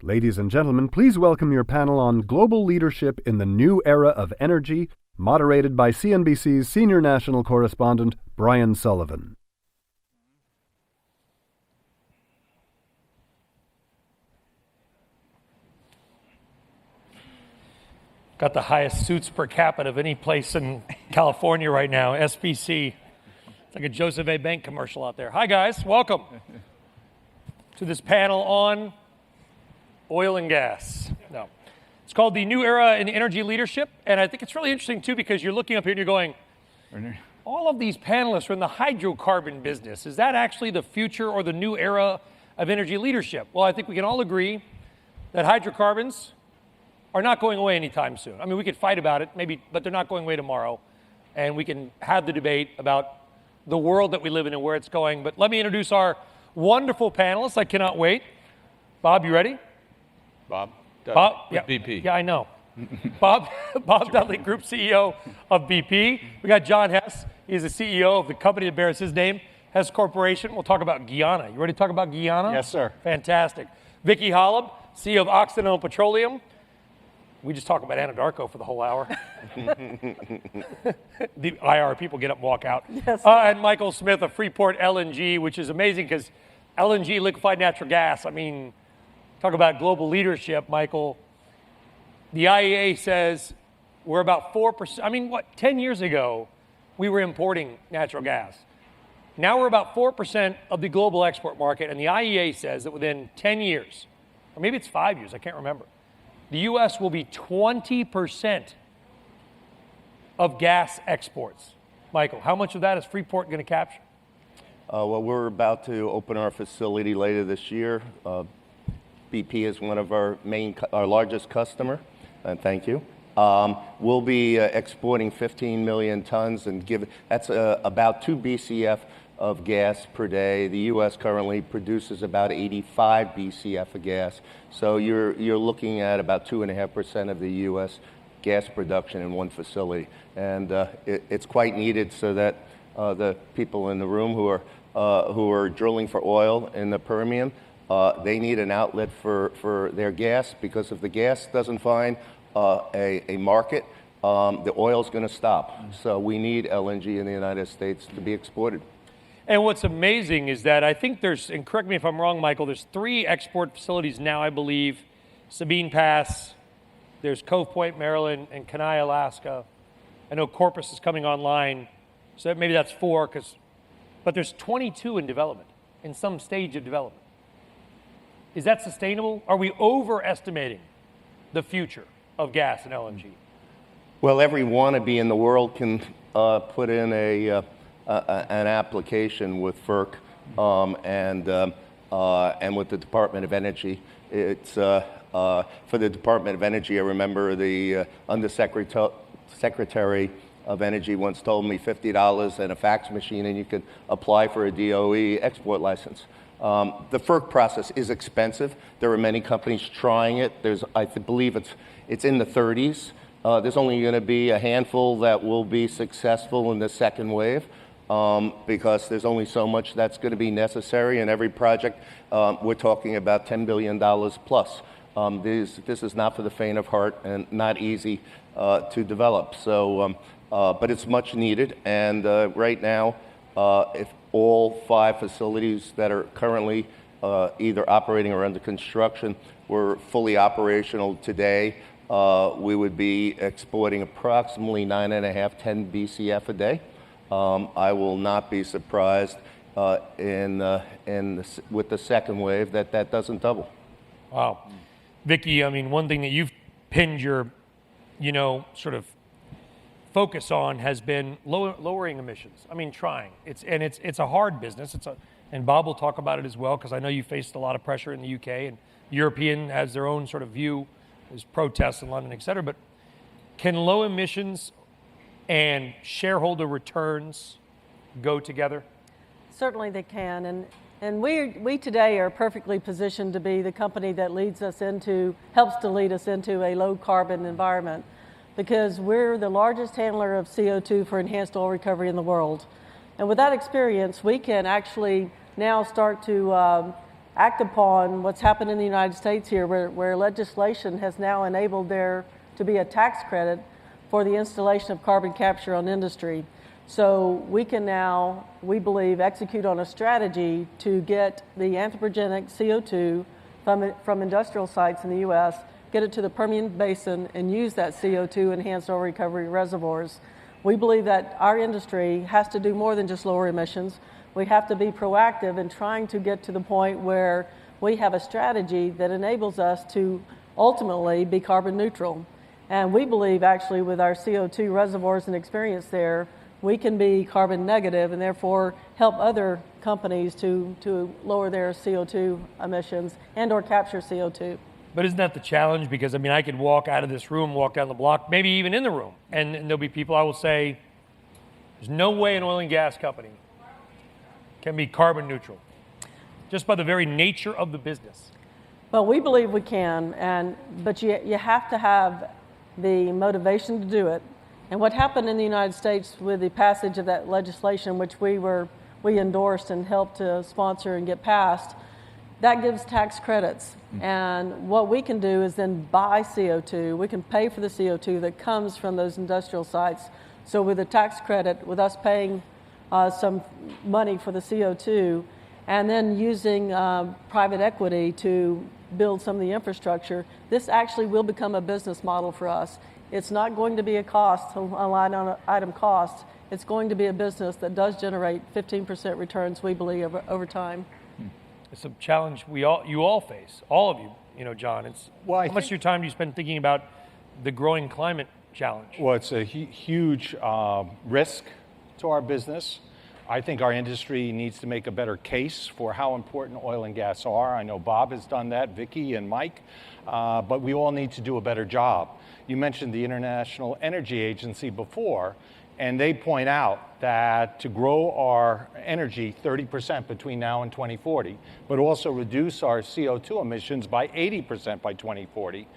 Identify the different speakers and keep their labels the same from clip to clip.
Speaker 1: Ladies and gentlemen, please welcome your panel on global leadership in the new era of energy, moderated by CNBC's senior national correspondent, Brian Sullivan.
Speaker 2: Got the highest suits per capita of any place in California right now, SBC. It's like a Joseph A. Bank commercial out there. Hi, guys. Welcome to this panel on oil and gas. No. It's called The New Era in Energy Leadership, and I think it's really interesting, too, because you're looking up here and you're going, all of these panelists are in the hydrocarbon business. Is that actually the future or the new era of energy leadership? Well, I think we can all agree that hydrocarbons are not going away anytime soon. I mean, we could fight about it, maybe, but they're not going away tomorrow. And we can have the debate about the world that we live in and where it's going. But let me introduce our wonderful panelists. I cannot wait. Bob, you ready?
Speaker 3: Bob?
Speaker 2: Bob? Yeah.
Speaker 3: BP.
Speaker 2: Yeah, I know. Bob Dudley, Group CEO of BP. We got John Hess. He's the CEO of the company that bears his name, Hess Corporation. We'll talk about Guyana. You ready to talk about Guyana?
Speaker 3: Yes, sir.
Speaker 2: Fantastic. Vicki Hollub, CEO of Occidental Petroleum. We just talk about Anadarko for the whole hour. The IR people get up and walk out.
Speaker 4: Yes.
Speaker 2: And Michael Smith of Freeport LNG, which is amazing because LNG, liquefied natural gas, I mean, talk about global leadership, Michael. The IEA says we're about 4%. I mean, 10 years ago, we were importing natural gas. Now we're about 4% of the global export market, and the IEA says that within 10 years, or maybe it's 5 years, I can't remember, the U.S. will be 20% of gas exports. Michael, how much of that is Freeport going to capture?
Speaker 5: Well, we're about to open our facility later this year. BP is one of our largest customer, and thank you. We'll be exporting 15 million tons, and that's about 2 BCF of gas per day. The U.S. currently produces about 85 BCF of gas. So you're looking at about 2.5% of the U.S. gas production in one facility. And it's quite needed so that the people in the room who are drilling for oil in the Permian, they need an outlet for their gas, because if the gas doesn't find a market, the oil's going to stop. So we need LNG in the United States to be exported.
Speaker 2: And what's amazing is that I think there's, and correct me if I'm wrong, Michael, there's 3 export facilities now, I believe. Sabine Pass, there's Cove Point, Maryland, and Kenai, Alaska. I know Corpus is coming online, so maybe that's 4, but there's 22 in development, in some stage of development. Is that sustainable? Are we overestimating the future of gas and LNG?
Speaker 5: Well, every wannabe in the world can put in an application with FERC and with the Department of Energy. It's for the Department of Energy. I remember the Undersecretary of Energy once told me $50 and a fax machine, and you could apply for a DOE export license. The FERC process is expensive. There are many companies trying it. I believe it's in the 30s. There's only going to be a handful that will be successful in the second wave. Because there's only so much that's going to be necessary, and every project we're talking about $10 billion plus. This is not for the faint of heart and not easy to develop. So, but it's much needed, and right now, if all 5 facilities that are currently either operating or under construction were fully operational today, we would be exporting approximately 9.5, 10 BCF a day. I will not be surprised with the second wave that doesn't double.
Speaker 2: Wow. Vicki, I mean, one thing that you've pinned your, sort of focus on has been lowering emissions. I mean, trying. It's a hard business. And Bob will talk about it as well, because I know you faced a lot of pressure in the UK, and European has their own sort of view. There's protests in London, et cetera. But can low emissions and shareholder returns go together?
Speaker 4: Certainly they can, and we today are perfectly positioned to be the company that helps to lead us into a low carbon environment, because we're the largest handler of CO2 for enhanced oil recovery in the world. And with that experience, we can actually now start to act upon what's happened in the United States here, where legislation has now enabled there to be a tax credit for the installation of carbon capture on industry. So we can now, we believe, execute on a strategy to get the anthropogenic CO2 from industrial sites in the U.S., get it to the Permian Basin, and use that CO2 to enhance oil recovery reservoirs. We believe that our industry has to do more than just lower emissions. We have to be proactive in trying to get to the point where we have a strategy that enables us to ultimately be carbon neutral. And we believe, actually, with our CO2 reservoirs and experience there, we can be carbon negative and therefore help other companies to lower their CO2 emissions and or capture CO2.
Speaker 2: But isn't that the challenge? Because, I mean, I could walk out of this room, walk down the block, maybe even in the room, and there'll be people I will say, there's no way an oil and gas company can be carbon neutral, just by the very nature of the business.
Speaker 4: Well, we believe we can, but you have to have the motivation to do it. And what happened in the United States with the passage of that legislation, which we endorsed and helped to sponsor and get passed, that gives tax credits. And what we can do is then buy CO2. We can pay for the CO2 that comes from those industrial sites. So with a tax credit, with us paying some money for the CO2, and then using private equity to build some of the infrastructure, this actually will become a business model for us. It's not going to be a cost, a line item cost. It's going to be a business that does generate 15% returns, we believe, over time.
Speaker 2: It's a challenge you all face, all of you, John. How much of your time do you spend thinking about the growing climate challenge?
Speaker 3: Well, it's a huge risk to our business. I think our industry needs to make a better case for how important oil and gas are. I know Bob has done that, Vicki and Mike, but we all need to do a better job. You mentioned the International Energy Agency before, and they point out that to grow our energy 30% between now and 2040, but also reduce our CO2 emissions by 80% by 2040,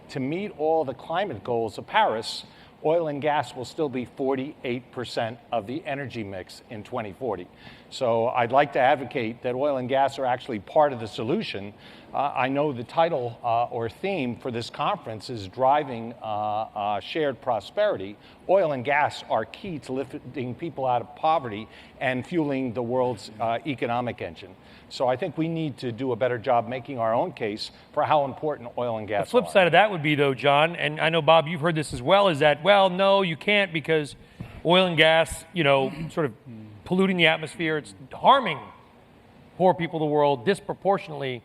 Speaker 3: to meet all the climate goals of Paris, oil and gas will still be 48% of the energy mix in 2040. So I'd like to advocate that oil and gas are actually part of the solution. I know the title or theme for this conference is driving shared prosperity. Oil and gas are key to lifting people out of poverty and fueling the world's economic engine. So I think we need to do a better job making our own case for how important oil and gas are.
Speaker 2: The flip side of that would be, though, John, and I know, Bob, you've heard this as well, is that, well, no, you can't, because oil and gas, sort of polluting the atmosphere. It's harming poor people of the world disproportionately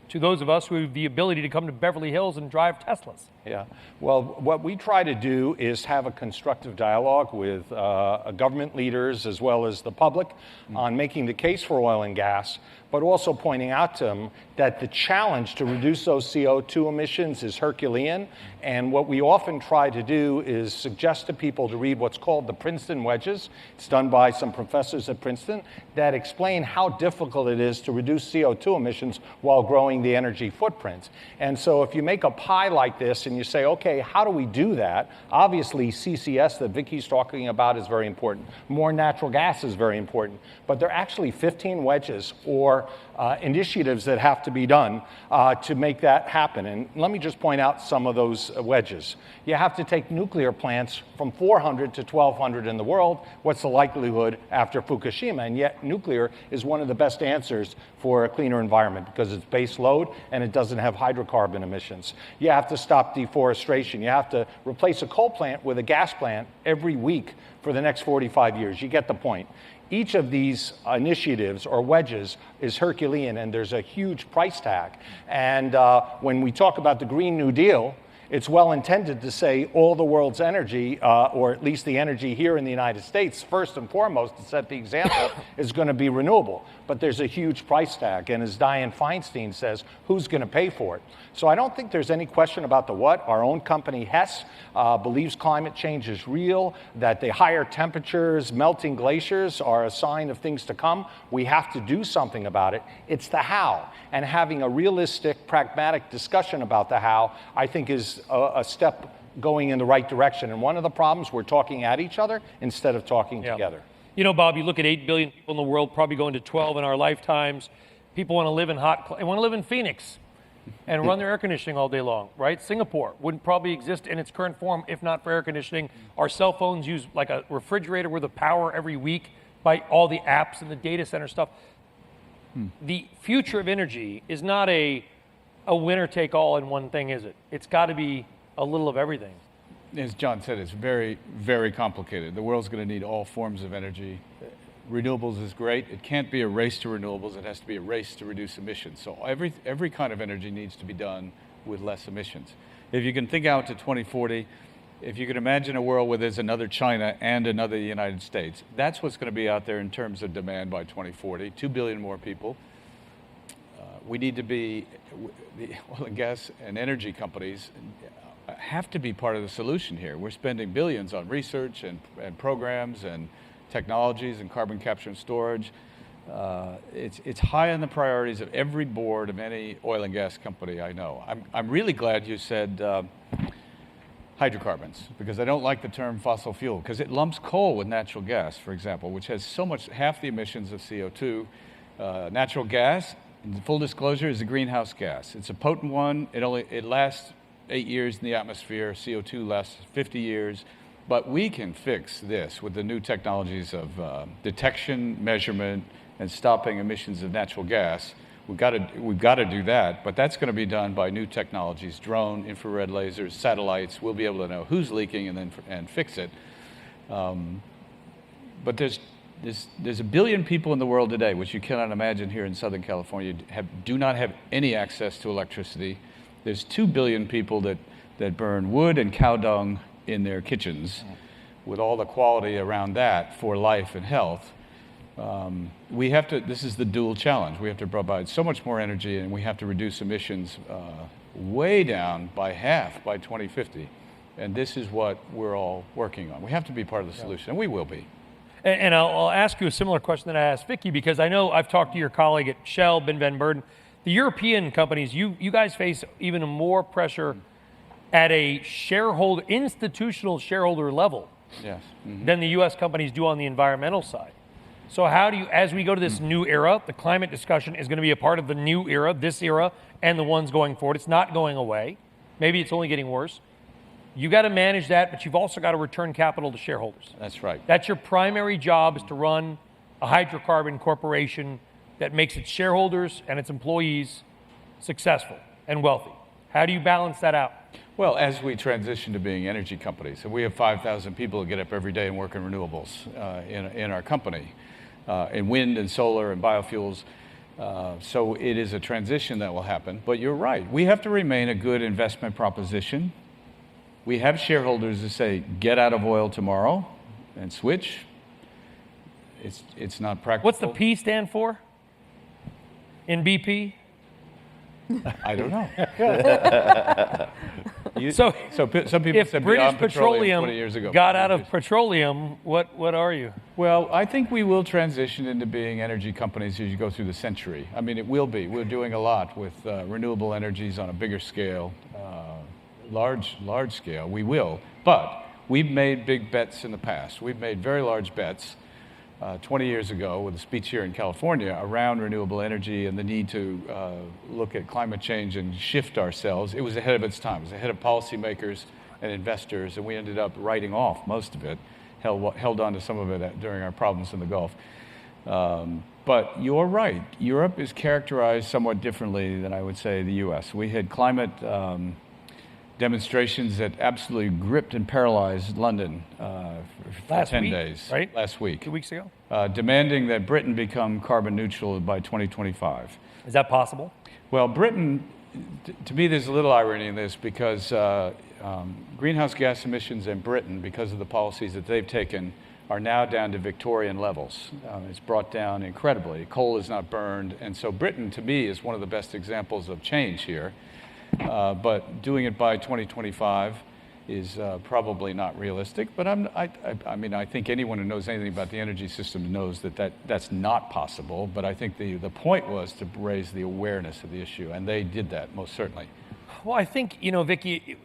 Speaker 2: to those of us who have the ability to come to Beverly Hills and drive Teslas.
Speaker 3: Yeah. Well, what we try to do is have a constructive dialogue with government leaders as well as the public on making the case for oil and gas, but also pointing out to them that the challenge to reduce those CO2 emissions is Herculean. And what we often try to do is suggest to people to read what's called the Princeton wedges. It's done by some professors at Princeton that explain how difficult it is to reduce CO2 emissions while growing the energy footprint. And so if you make a pie like this and you say, okay, how do we do that? Obviously, CCS that Vicki's talking about is very important. More natural gas is very important. But there are actually 15 wedges or initiatives that have to be done to make that happen. And let me just point out some of those wedges. You have to take nuclear plants from 400 to 1,200 in the world. What's the likelihood after Fukushima? And yet nuclear is one of the best answers for a cleaner environment because it's base load and it doesn't have hydrocarbon emissions. You have to stop deforestation. You have to replace a coal plant with a gas plant every week for the next 45 years. You get the point. Each of these initiatives or wedges is Herculean, and there's a huge price tag. And when we talk about the Green New Deal, it's well intended to say all the world's energy, or at least the energy here in the United States, first and foremost, to set the example, is going to be renewable. But there's a huge price tag. And as Dianne Feinstein says, who's going to pay for it? So I don't think there's any question about the what. Our own company, Hess, believes climate change is real, that the higher temperatures, melting glaciers are a sign of things to come. We have to do something about it. It's the how. And having a realistic, pragmatic discussion about the how, I think, is a step going in the right direction. And one of the problems, we're talking at each other instead of talking together.
Speaker 2: You know, Bob, you look at 8 billion people in the world, probably going to 12 in our lifetimes. People want to live in they want to live in Phoenix and run their air conditioning all day long, right? Singapore wouldn't probably exist in its current form if not for air conditioning. Our cell phones use like a refrigerator worth of power every week by all the apps and the data center stuff. The future of energy is not a winner take all in one thing, is it? It's got to be a little of everything.
Speaker 6: As John said, it's very, very complicated. The world's going to need all forms of energy. Renewables is great. It can't be a race to renewables. It has to be a race to reduce emissions. So every kind of energy needs to be done with less emissions. If you can think out to 2040, if you can imagine a world where there's another China and another United States, that's what's going to be out there in terms of demand by 2040, 2 billion more people. We need to be, the oil and gas and energy companies have to be part of the solution here. We're spending billions on research and programs and technologies and carbon capture and storage. It's high on the priorities of every board of any oil and gas company I know. I'm really glad you said hydrocarbons, because I don't like the term fossil fuel, because it lumps coal with natural gas, for example, which has half the emissions of CO2. Natural gas, in full disclosure, is a greenhouse gas. It's a potent one. It lasts 8 years in the atmosphere. CO2 lasts 50 years. But we can fix this with the new technologies of detection, measurement, and stopping emissions of natural gas. We've got to do that, but that's going to be done by new technologies: drone, infrared lasers, satellites. We'll be able to know who's leaking and fix it. But there's 1 billion people in the world today, which you cannot imagine here in Southern California, do not have any access to electricity. There's 2 billion people that burn wood and cow dung in their kitchens, with all the quality around that for life and health. This is the dual challenge. We have to provide so much more energy, and we have to reduce emissions way down by half by 2050. And this is what we're all working on. We have to be part of the solution, and we will be.
Speaker 2: And I'll ask you a similar question that I asked Vicki, because I know I've talked to your colleague at Shell, Ben Van Beurden. The European companies, you guys face even more pressure at a institutional shareholder level than the U.S. companies do on the environmental side. So how do you, as we go to this new era, the climate discussion is going to be a part of the new era, this era, and the ones going forward. It's not going away. Maybe it's only getting worse. You got to manage that, but you've also got to return capital to shareholders.
Speaker 6: That's right.
Speaker 2: That's your primary job, is to run a hydrocarbon corporation that makes its shareholders and its employees successful and wealthy. How do you balance that out?
Speaker 6: Well, as we transition to being energy companies, and we have 5,000 people who get up every day and work in renewables in our company, in wind and solar and biofuels. So it is a transition that will happen. But you're right. We have to remain a good investment proposition. We have shareholders who say, get out of oil tomorrow and switch. It's not practical.
Speaker 2: What's the P stand for in BP?
Speaker 6: I don't know.
Speaker 2: So
Speaker 6: some people
Speaker 2: if
Speaker 6: said
Speaker 2: British
Speaker 6: beyond
Speaker 2: Petroleum
Speaker 6: 20 years ago.
Speaker 2: got out of petroleum, what are you?
Speaker 6: Well, I think we will transition into being energy companies as you go through the century. I mean, it will be. We're doing a lot with renewable energies on a bigger scale, large scale. We will. But we've made big bets in the past. We've made very large bets 20 years ago with a speech here in California around renewable energy and the need to look at climate change and shift ourselves. It was ahead of its time. It was ahead of policymakers and investors, and we ended up writing off most of it, held on to some of it during our problems in the Gulf. But you're right. Europe is characterized somewhat differently than I would say the U.S. We had climate demonstrations that absolutely gripped and paralyzed London for 10 days.
Speaker 2: Right?
Speaker 6: Last week.
Speaker 2: 2 weeks ago?
Speaker 6: Demanding that Britain become carbon neutral by 2025.
Speaker 2: Is that possible?
Speaker 6: Well, Britain, to me, there's a little irony in this because greenhouse gas emissions in Britain, because of the policies that they've taken, are now down to Victorian levels. It's brought down incredibly. Coal is not burned. And so Britain, to me, is one of the best examples of change here. But doing it by 2025 is probably not realistic. But I mean, I think anyone who knows anything about the energy system knows that's not possible. But I think the point was to raise the awareness of the issue, and they did that most certainly.
Speaker 2: Well, I think, Vicki,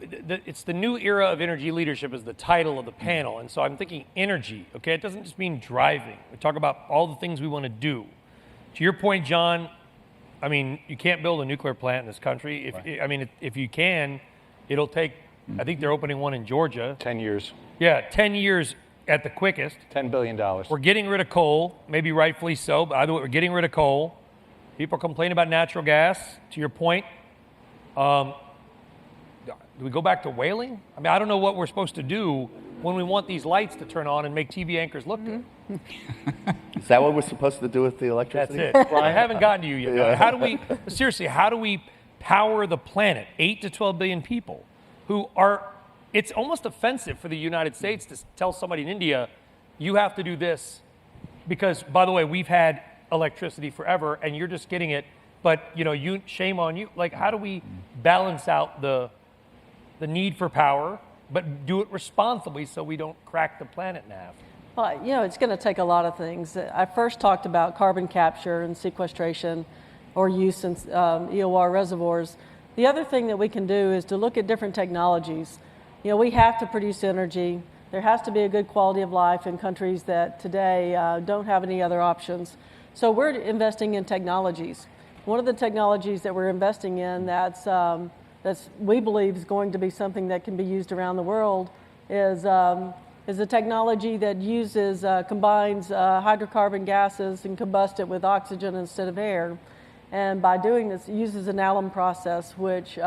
Speaker 2: it's the new era of energy leadership is the title of the panel. And so I'm thinking energy, okay? It doesn't just mean driving. We talk about all the things we want to do. To your point, John, I mean, you can't build a nuclear plant in this country. If you can, it'll take, I think they're opening one in Georgia.
Speaker 3: 10 years.
Speaker 2: Yeah, 10 years at the quickest.
Speaker 3: $10 billion.
Speaker 2: We're getting rid of coal, maybe rightfully so, but either way, we're getting rid of coal. People complain about natural gas, to your point. Do we go back to whaling? I mean, I don't know what we're supposed to do when we want these lights to turn on and make TV anchors look good.
Speaker 5: Is that what we're supposed to do with the electricity?
Speaker 2: That's it. Well, I haven't gotten to you yet. Yeah. How do we power the planet? 8 to 12 billion people who are, it's almost offensive for the United States to tell somebody in India, you have to do this. Because, by the way, we've had electricity forever and you're just getting it, but shame on you. Like, how do we balance out the need for power, but do it responsibly so we don't crack the planet in half?
Speaker 4: Well, it's going to take a lot of things. I first talked about carbon capture and sequestration or use in EOR reservoirs. The other thing that we can do is to look at different technologies. We have to produce energy. There has to be a good quality of life in countries that today don't have any other options. So we're investing in technologies. One of the technologies that we're investing in that's we believe is going to be something that can be used around the world is a technology that combines hydrocarbon gases and combusts it with oxygen instead of air. And by doing this, it uses an alum process which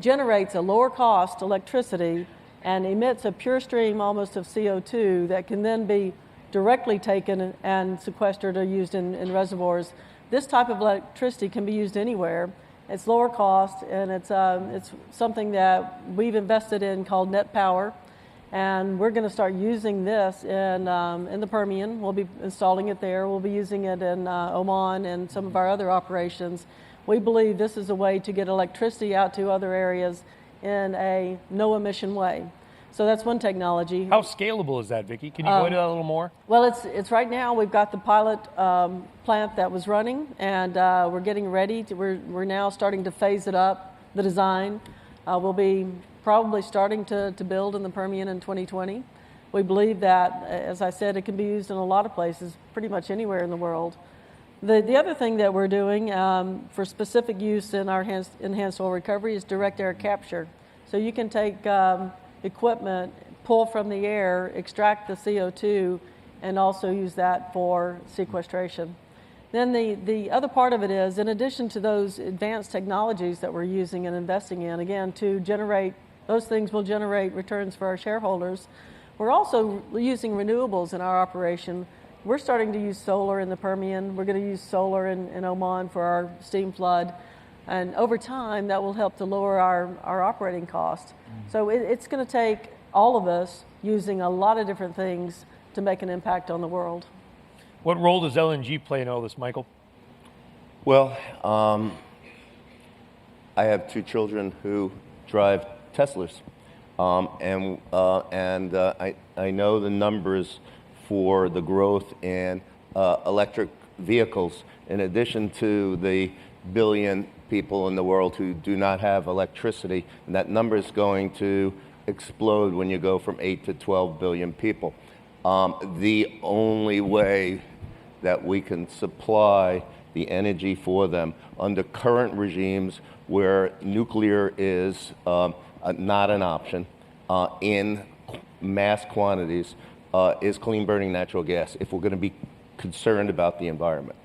Speaker 4: generates a lower cost electricity and emits a pure stream almost of CO2 that can then be directly taken and sequestered or used in reservoirs. This type of electricity can be used anywhere. It's lower cost, and it's something that we've invested in called Net Power, and we're going to start using this in the Permian. We'll be installing it there. We'll be using it in Oman and some of our other operations. We believe this is a way to get electricity out to other areas in a no-emission way. So that's one technology.
Speaker 2: How scalable is that, Vicki? Can you go into that a little more?
Speaker 4: Well, it's right now. We've got the pilot plant that was running, and we're getting ready. We're now starting to phase it up, the design. We'll be probably starting to build in the Permian in 2020. We believe that, as I said, it can be used in a lot of places, pretty much anywhere in the world. The other thing that we're doing for specific use in our enhanced oil recovery is direct air capture. So you can take equipment, pull from the air, extract the CO2, and also use that for sequestration. Then the other part of it is, in addition to those advanced technologies that we're using and investing in, again, to generate, those things will generate returns for our shareholders, we're also using renewables in our operation. We're starting to use solar in the Permian. We're going to use solar in Oman for our steam flood. And over time, that will help to lower our operating costs. So it's going to take all of us using a lot of different things to make an impact on the world.
Speaker 2: What role does LNG play in all this, Michael?
Speaker 5: Well, I have 2 children who drive Teslas, and I know the numbers for the growth in electric vehicles, in addition to the billion people in the world who do not have electricity, and that number is going to explode when you go from 8 to 12 billion people. The only way that we can supply the energy for them under current regimes where nuclear is not an option in mass quantities is clean burning natural gas if we're going to be concerned about the environment.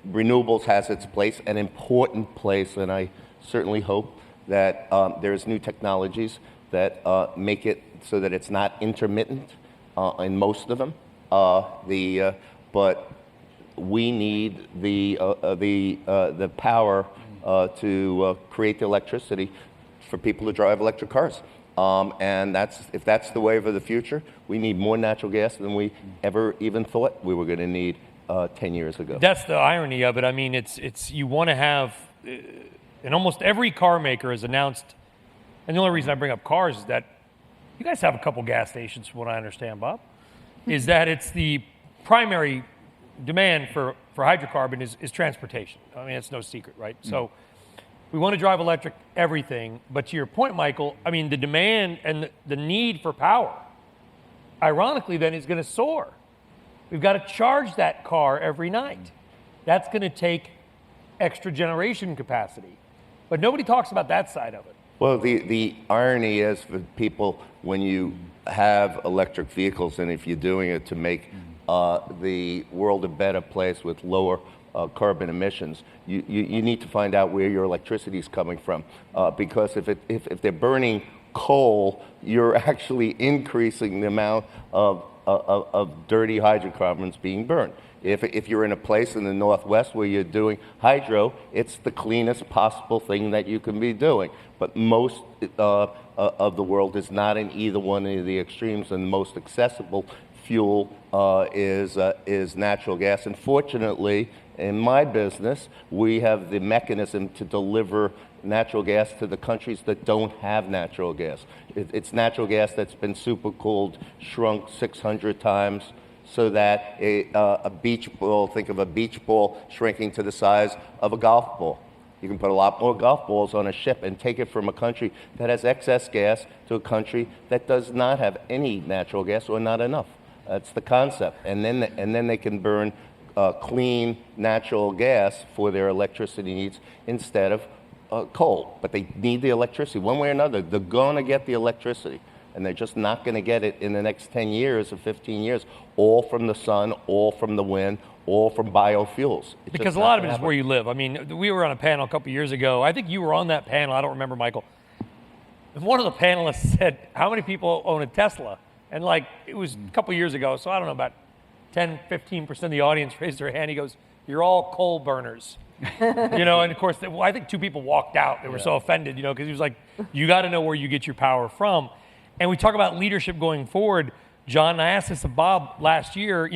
Speaker 5: Renewables has its place, an important place, and I certainly hope that there's new technologies that make it so that it's not intermittent in most of them. But we need the power to create the electricity for people to drive electric cars. And if that's the wave of the future, we need more natural gas than we ever even thought we were going to need 10 years ago.
Speaker 2: That's the irony of it. I mean, it's you want to have, and almost every car maker has announced, and the only reason I bring up cars is that you guys have a couple gas stations, from what I understand, Bob, is that it's the primary demand for hydrocarbon is transportation. I mean, it's no secret, right? Mm-hmm. So we want to drive electric everything, but to your point, Michael, I mean, the demand and the need for power, ironically, then is going to soar. We've got to charge that car every night. That's going to take extra generation capacity. But nobody talks about that side of it.
Speaker 5: Well, the irony is for people, when you have electric vehicles, and if you're doing it to make the world a better place with lower carbon emissions, you need to find out where your electricity is coming from. Because if they're burning coal, you're actually increasing the amount of dirty hydrocarbons being burned. If you're in a place in the Northwest where you're doing hydro, it's the cleanest possible thing that you can be doing. But most of the world is not in either one of the extremes, and the most accessible fuel is natural gas. And fortunately, in my business, we have the mechanism to deliver natural gas to the countries that don't have natural gas. It's natural gas that's been supercooled, shrunk 600 times, so that a beach ball, think of a beach ball shrinking to the size of a golf ball. You can put a lot more golf balls on a ship and take it from a country that has excess gas to a country that does not have any natural gas or not enough. That's the concept. And then they can burn clean natural gas for their electricity needs instead of coal. But they need the electricity. One way or another, they're going to get the electricity. And they're just not going to get it in the next 10 years or 15 years, all from the sun, all from the wind, all from biofuels.
Speaker 2: Because a lot of it is where you live. I mean, we were on a panel a couple years ago. I think you were on that panel. I don't remember, Michael. And one of the panelists said, how many people own a Tesla? And it was a couple years ago, so I don't know, about 10, 15% of the audience raised their hand. He goes, you're all coal burners. And of course, I think 2 people walked out. They were so offended, because he was like, you got to know where you get your power from. And we talk about leadership going forward. John, and I asked this of Bob last year,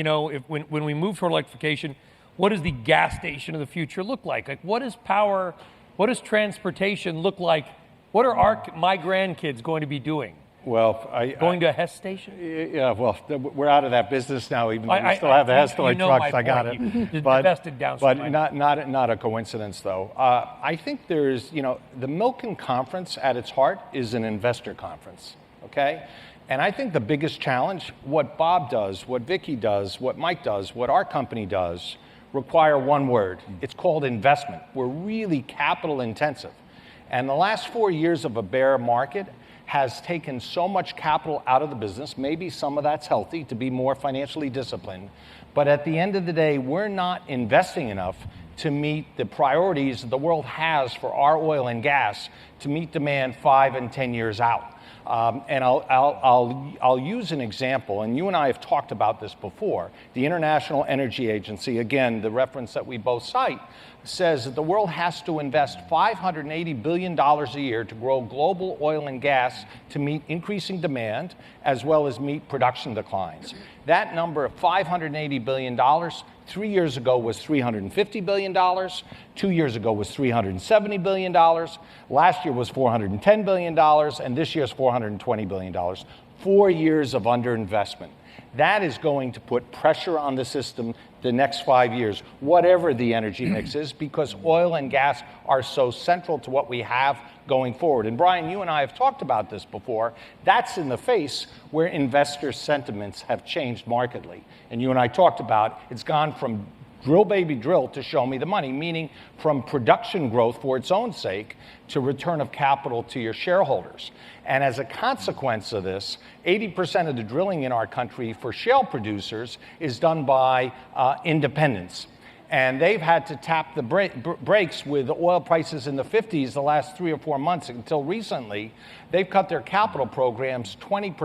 Speaker 2: when we move toward electrification, what does the gas station of the future look like? What is power, what does transportation look like? What are my grandkids going to be doing?
Speaker 3: Well,
Speaker 2: going to a Hess station?
Speaker 3: Yeah, well, we're out of that business now, even though we still have the Hess toy trucks. I got it. But not a coincidence, though. I think there's, the Milken conference at its heart is an investor conference, okay? And I think the biggest challenge, what Bob does, what Vicki does, what Mike does, what our company does, require one word. It's called investment. We're really capital intensive. And the last 4 years of a bear market has taken so much capital out of the business. Maybe some of that's healthy to be more financially disciplined. But at the end of the day, we're not investing enough to meet the priorities the world has for our oil and gas to meet demand 5 and 10 years out. And I'll use an example, and you and I have talked about this before. The International Energy Agency, again, the reference that we both cite, says that the world has to invest $580 billion a year to grow global oil and gas to meet increasing demand, as well as meet production declines. That number of $580 billion 3 years ago was $350 billion, 2 years ago was $370 billion, last year was $410 billion, and this year's $420 billion. 4 years of underinvestment. That is going to put pressure on the system the next 5 years, whatever the energy mix is, because oil and gas are so central to what we have going forward. And Brian, you and I have talked about this before. That's in the face where investor sentiments have changed markedly. And you and I talked about it's gone from drill, baby, drill to show me the money, meaning from production growth for its own sake to return of capital to your shareholders. And as a consequence of this, 80% of the drilling in our country for shale producers is done by independents. And they've had to tap the brakes with oil prices in the 50s the last 3 or 4 months until recently. They've cut their capital programs 20%,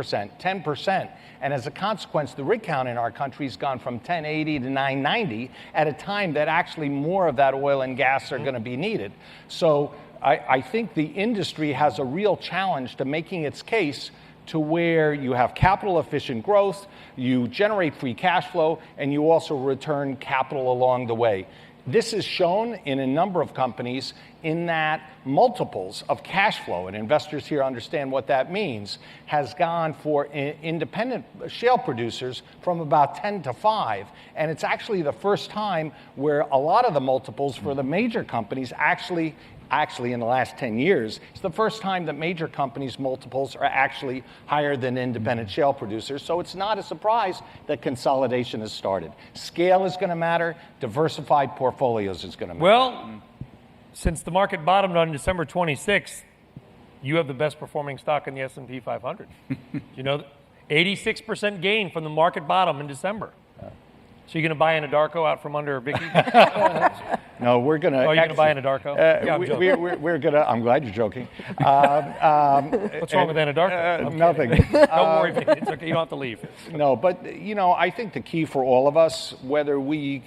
Speaker 3: 10%. And as a consequence, the rig count in our country has gone from 1080 to 990 at a time that actually more of that oil and gas are going to be needed. So I think the industry has a real challenge to making its case to where you have capital efficient growth, you generate free cash flow, and you also return capital along the way. This is shown in a number of companies in that multiples of cash flow, and investors here understand what that means, has gone for independent shale producers from about 10 to 5. And it's actually the first time where a lot of the multiples for the major companies actually actually in the last 10 years, it's the first time that major companies' multiples are actually higher than independent shale producers. So it's not a surprise that consolidation has started. Scale is going to matter. Diversified portfolios is going to matter.
Speaker 2: Well, since the market bottomed on December 26th, you have the best performing stock in the S&P 500. You know, 86% gain from the market bottom in December. So you're going to buy Anadarko out from under Vicki?
Speaker 3: No, we're going to.
Speaker 2: Oh, you're going to buy Anadarko? Yeah, I'm joking.
Speaker 3: We're going to. I'm glad you're joking.
Speaker 2: What's wrong with Anadarko?
Speaker 3: Nothing.
Speaker 2: Don't worry, Vicki. It's okay. You don't have to leave.
Speaker 3: No, but you know, I think the key for all of us, whether we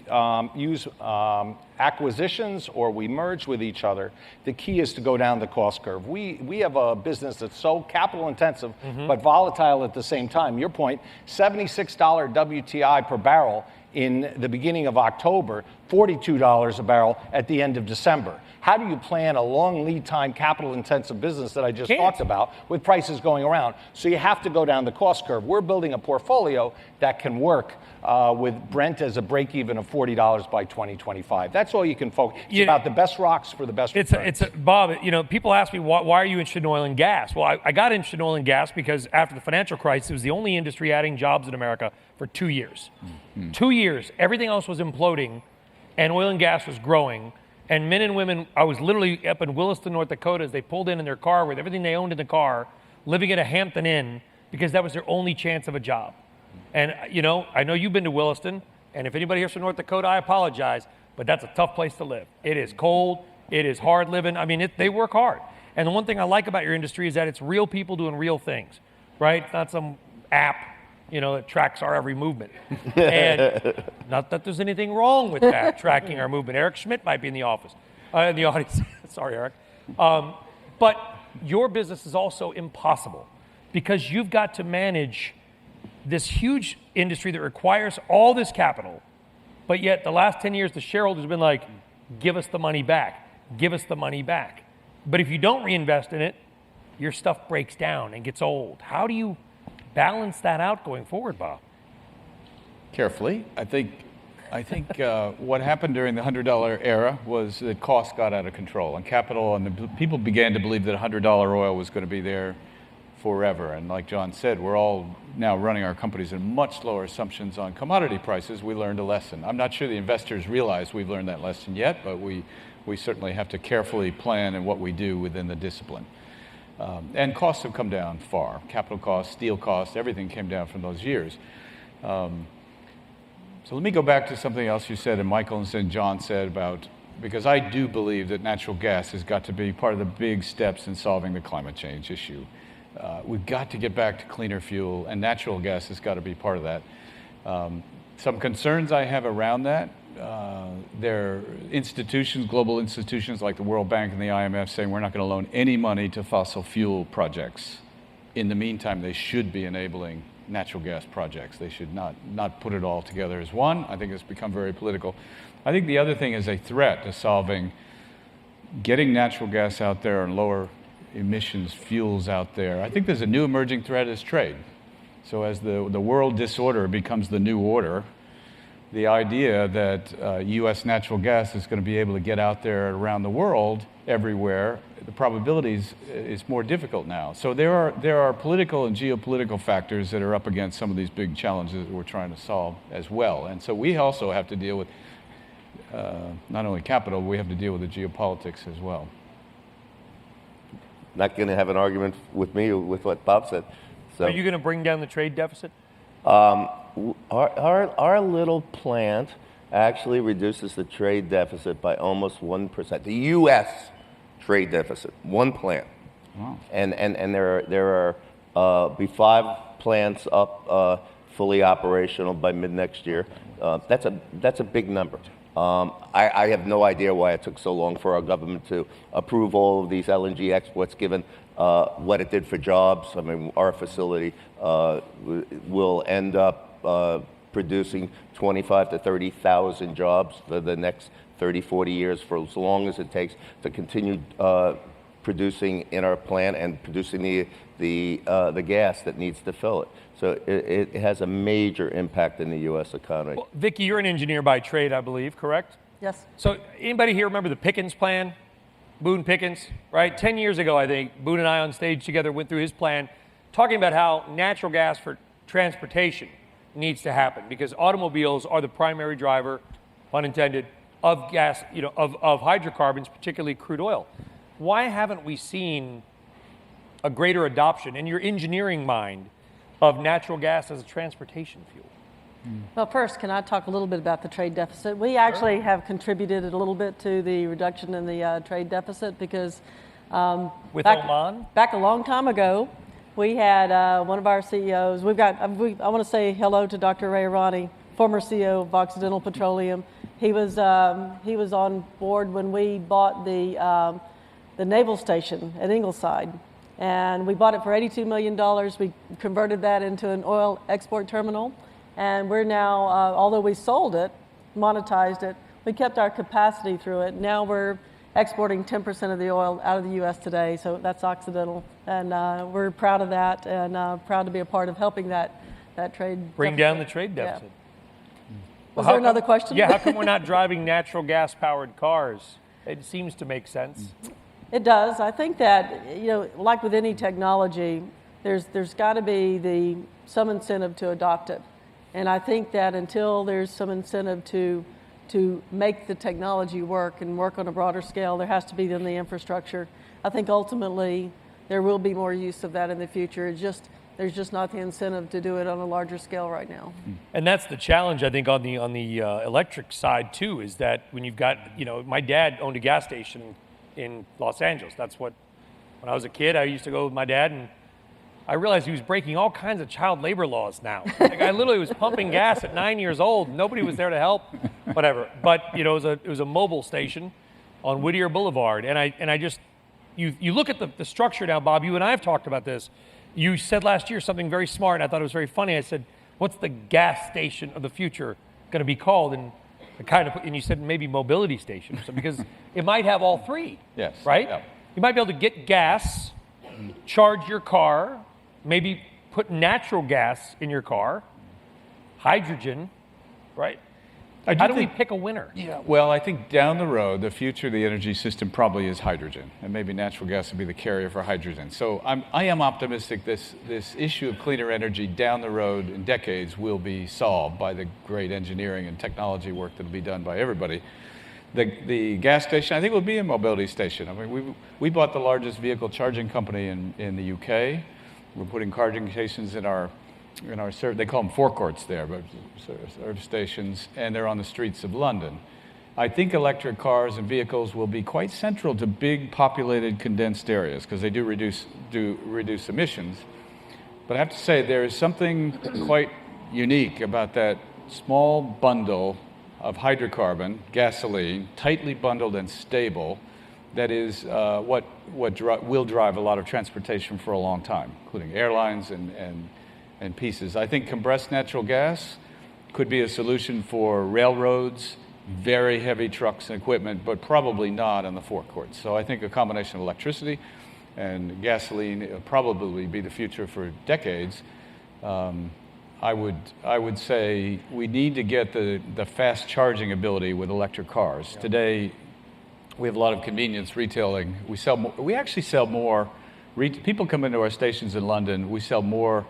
Speaker 3: use acquisitions or we merge with each other, the key is to go down the cost curve. We have a business that's so capital intensive, but volatile at the same time. Your point, $76 WTI per barrel in the beginning of October, $42 a barrel at the end of December. How do you plan a long lead time, capital intensive business that I just talked about with prices going around? So you have to go down the cost curve. We're building a portfolio that can work with Brent as a break even of $40 by 2025. That's all you can focus. It's about the best rocks for the best returns.
Speaker 2: Bob, you know, people ask me, why are you interested in oil and gas? Well, I got interested in oil and gas because after the financial crisis, it was the only industry adding jobs in America for 2 years. 2 years, everything else was imploding, and oil and gas was growing. And men and women, I was literally up in Williston, North Dakota, as they pulled in their car with everything they owned in the car, living at a Hampton Inn, because that was their only chance of a job. And, you know, I know you've been to Williston, and if anybody here's from North Dakota, I apologize, but that's a tough place to live. It is cold. It is hard living. I mean, they work hard. And the one thing I like about your industry is that it's real people doing real things, right? It's not some app, you know, that tracks our every movement. And not that there's anything wrong with that, tracking our movement. Eric Schmidt might be in the office, in the audience. Sorry, Eric. But your business is also impossible because you've got to manage this huge industry that requires all this capital, but yet the last 10 years, the shareholders have been like, give us the money back, give us the money back. But if you don't reinvest in it, your stuff breaks down and gets old. How do you balance that out going forward, Bob?
Speaker 6: Carefully. I think what happened during the $100 era was that costs got out of control, and capital and the people began to believe that $100 oil was going to be there forever. And like John said, we're all now running our companies at much lower assumptions on commodity prices. We learned a lesson. I'm not sure the investors realize we've learned that lesson yet, but we certainly have to carefully plan in what we do within the discipline. And costs have come down far. Capital costs, steel costs, everything came down from those years. So let me go back to something else you said, and Michael and John said about, because I do believe that natural gas has got to be part of the big steps in solving the climate change issue. We've got to get back to cleaner fuel, and natural gas has got to be part of that. Some concerns I have around that, there are institutions, global institutions like the World Bank and the IMF saying we're not going to loan any money to fossil fuel projects. In the meantime, they should be enabling natural gas projects. They should not put it all together as one. I think it's become very political. I think the other thing is a threat to solving, getting natural gas out there and lower emissions fuels out there. I think there's a new emerging threat is trade. So as the world disorder becomes the new order, the idea that U.S. natural gas is going to be able to get out there around the world, everywhere, the probabilities is more difficult now. So there are political and geopolitical factors that are up against some of these big challenges that we're trying to solve as well. And so we also have to deal with not only capital, we have to deal with the geopolitics as well.
Speaker 5: Not going to have an argument with me with what Bob said. So,
Speaker 2: are you going to bring down the trade deficit?
Speaker 5: Our little plant actually reduces the trade deficit by almost 1%. The U.S. trade deficit, one plant.
Speaker 6: Wow.
Speaker 5: And there are be 5 plants up fully operational by mid next year. That's a big number. I have no idea why it took so long for our government to approve all of these LNG exports, given what it did for jobs. I mean, our facility will end up producing 25 to 30,000 jobs for the next 30, 40 years, for as long as it takes to continue producing in our plant and producing the gas that needs to fill it. So it has a major impact in the U.S. economy.
Speaker 2: Well, Vicki, you're an engineer by trade, I believe, correct?
Speaker 4: Yes.
Speaker 2: So anybody here remember the Pickens plan? Boone Pickens, right? 10 years ago, I think, Boone and I on stage together went through his plan, talking about how natural gas for transportation needs to happen because automobiles are the primary driver, pun intended, of gas, of hydrocarbons, particularly crude oil. Why haven't we seen a greater adoption in your engineering mind of natural gas as a transportation fuel?
Speaker 4: Well, first, can I talk a little bit about the trade deficit? We actually have contributed a little bit to the reduction in the trade deficit because
Speaker 2: With Oman?
Speaker 4: Back a long time ago, we had one of our CEOs. I want to say hello to Dr. Ray Irani, former CEO of Occidental Petroleum. He was on board when we bought the naval station at Ingleside. And we bought it for $82 million. We converted that into an oil export terminal. And we're now, although we sold it, monetized it, we kept our capacity through it. Now we're exporting 10% of the oil out of the U.S. today, so that's Occidental. And we're proud of that and proud to be a part of helping that trade
Speaker 2: Bring
Speaker 4: deficit.
Speaker 2: down the trade deficit.
Speaker 4: Yeah. Was there another question?
Speaker 2: Yeah, how come we're not driving natural gas-powered cars? It seems to make sense.
Speaker 4: It does. I think that, like with any technology, there's got to be some incentive to adopt it. And I think that until there's some incentive to make the technology work and work on a broader scale, there has to be then the infrastructure. I think ultimately there will be more use of that in the future. There's just not the incentive to do it on a larger scale right now.
Speaker 2: And that's the challenge, I think, on the electric side too, is that when you've got, my dad owned a gas station in Los Angeles. That's when I was a kid, I used to go with my dad, and I realized he was breaking all kinds of child labor laws now. Like I literally was pumping gas at 9 years old. Nobody was there to help, whatever. But it was a mobile station on Whittier Boulevard, and I just you look at the structure now, Bob. You and I have talked about this. You said last year something very smart, and I thought it was very funny. I said, "What's the gas station of the future going to be called?" And you said maybe mobility station, so because it might have all three.
Speaker 6: Yes.
Speaker 2: Right.
Speaker 6: Yeah.
Speaker 2: You might be able to get gas, charge your car. Maybe put natural gas in your car, hydrogen, right? How do we pick a winner?
Speaker 6: Yeah, well, I think down the road, the future of the energy system probably is hydrogen, and maybe natural gas will be the carrier for hydrogen. So I am optimistic this issue of cleaner energy down the road in decades will be solved by the great engineering and technology work that will be done by everybody. The gas station, I think, will be a mobility station. I mean, we bought the largest vehicle charging company in the UK. We're putting charging stations in our they call them forecourts there, but service stations, and they're on the streets of London. I think electric cars and vehicles will be quite central to big populated condensed areas because they do reduce emissions. But I have to say there is something quite unique about that small bundle of hydrocarbon, gasoline, tightly bundled and stable, that is what will drive a lot of transportation for a long time, including airlines and pieces. I think compressed natural gas could be a solution for railroads, very heavy trucks and equipment, but probably not on the forecourt. So I think a combination of electricity and gasoline will probably be the future for decades. I would say we need to get the fast charging ability with electric cars. Yeah. Today, we have a lot of convenience retailing. We actually sell more. People come into our stations in London. We sell more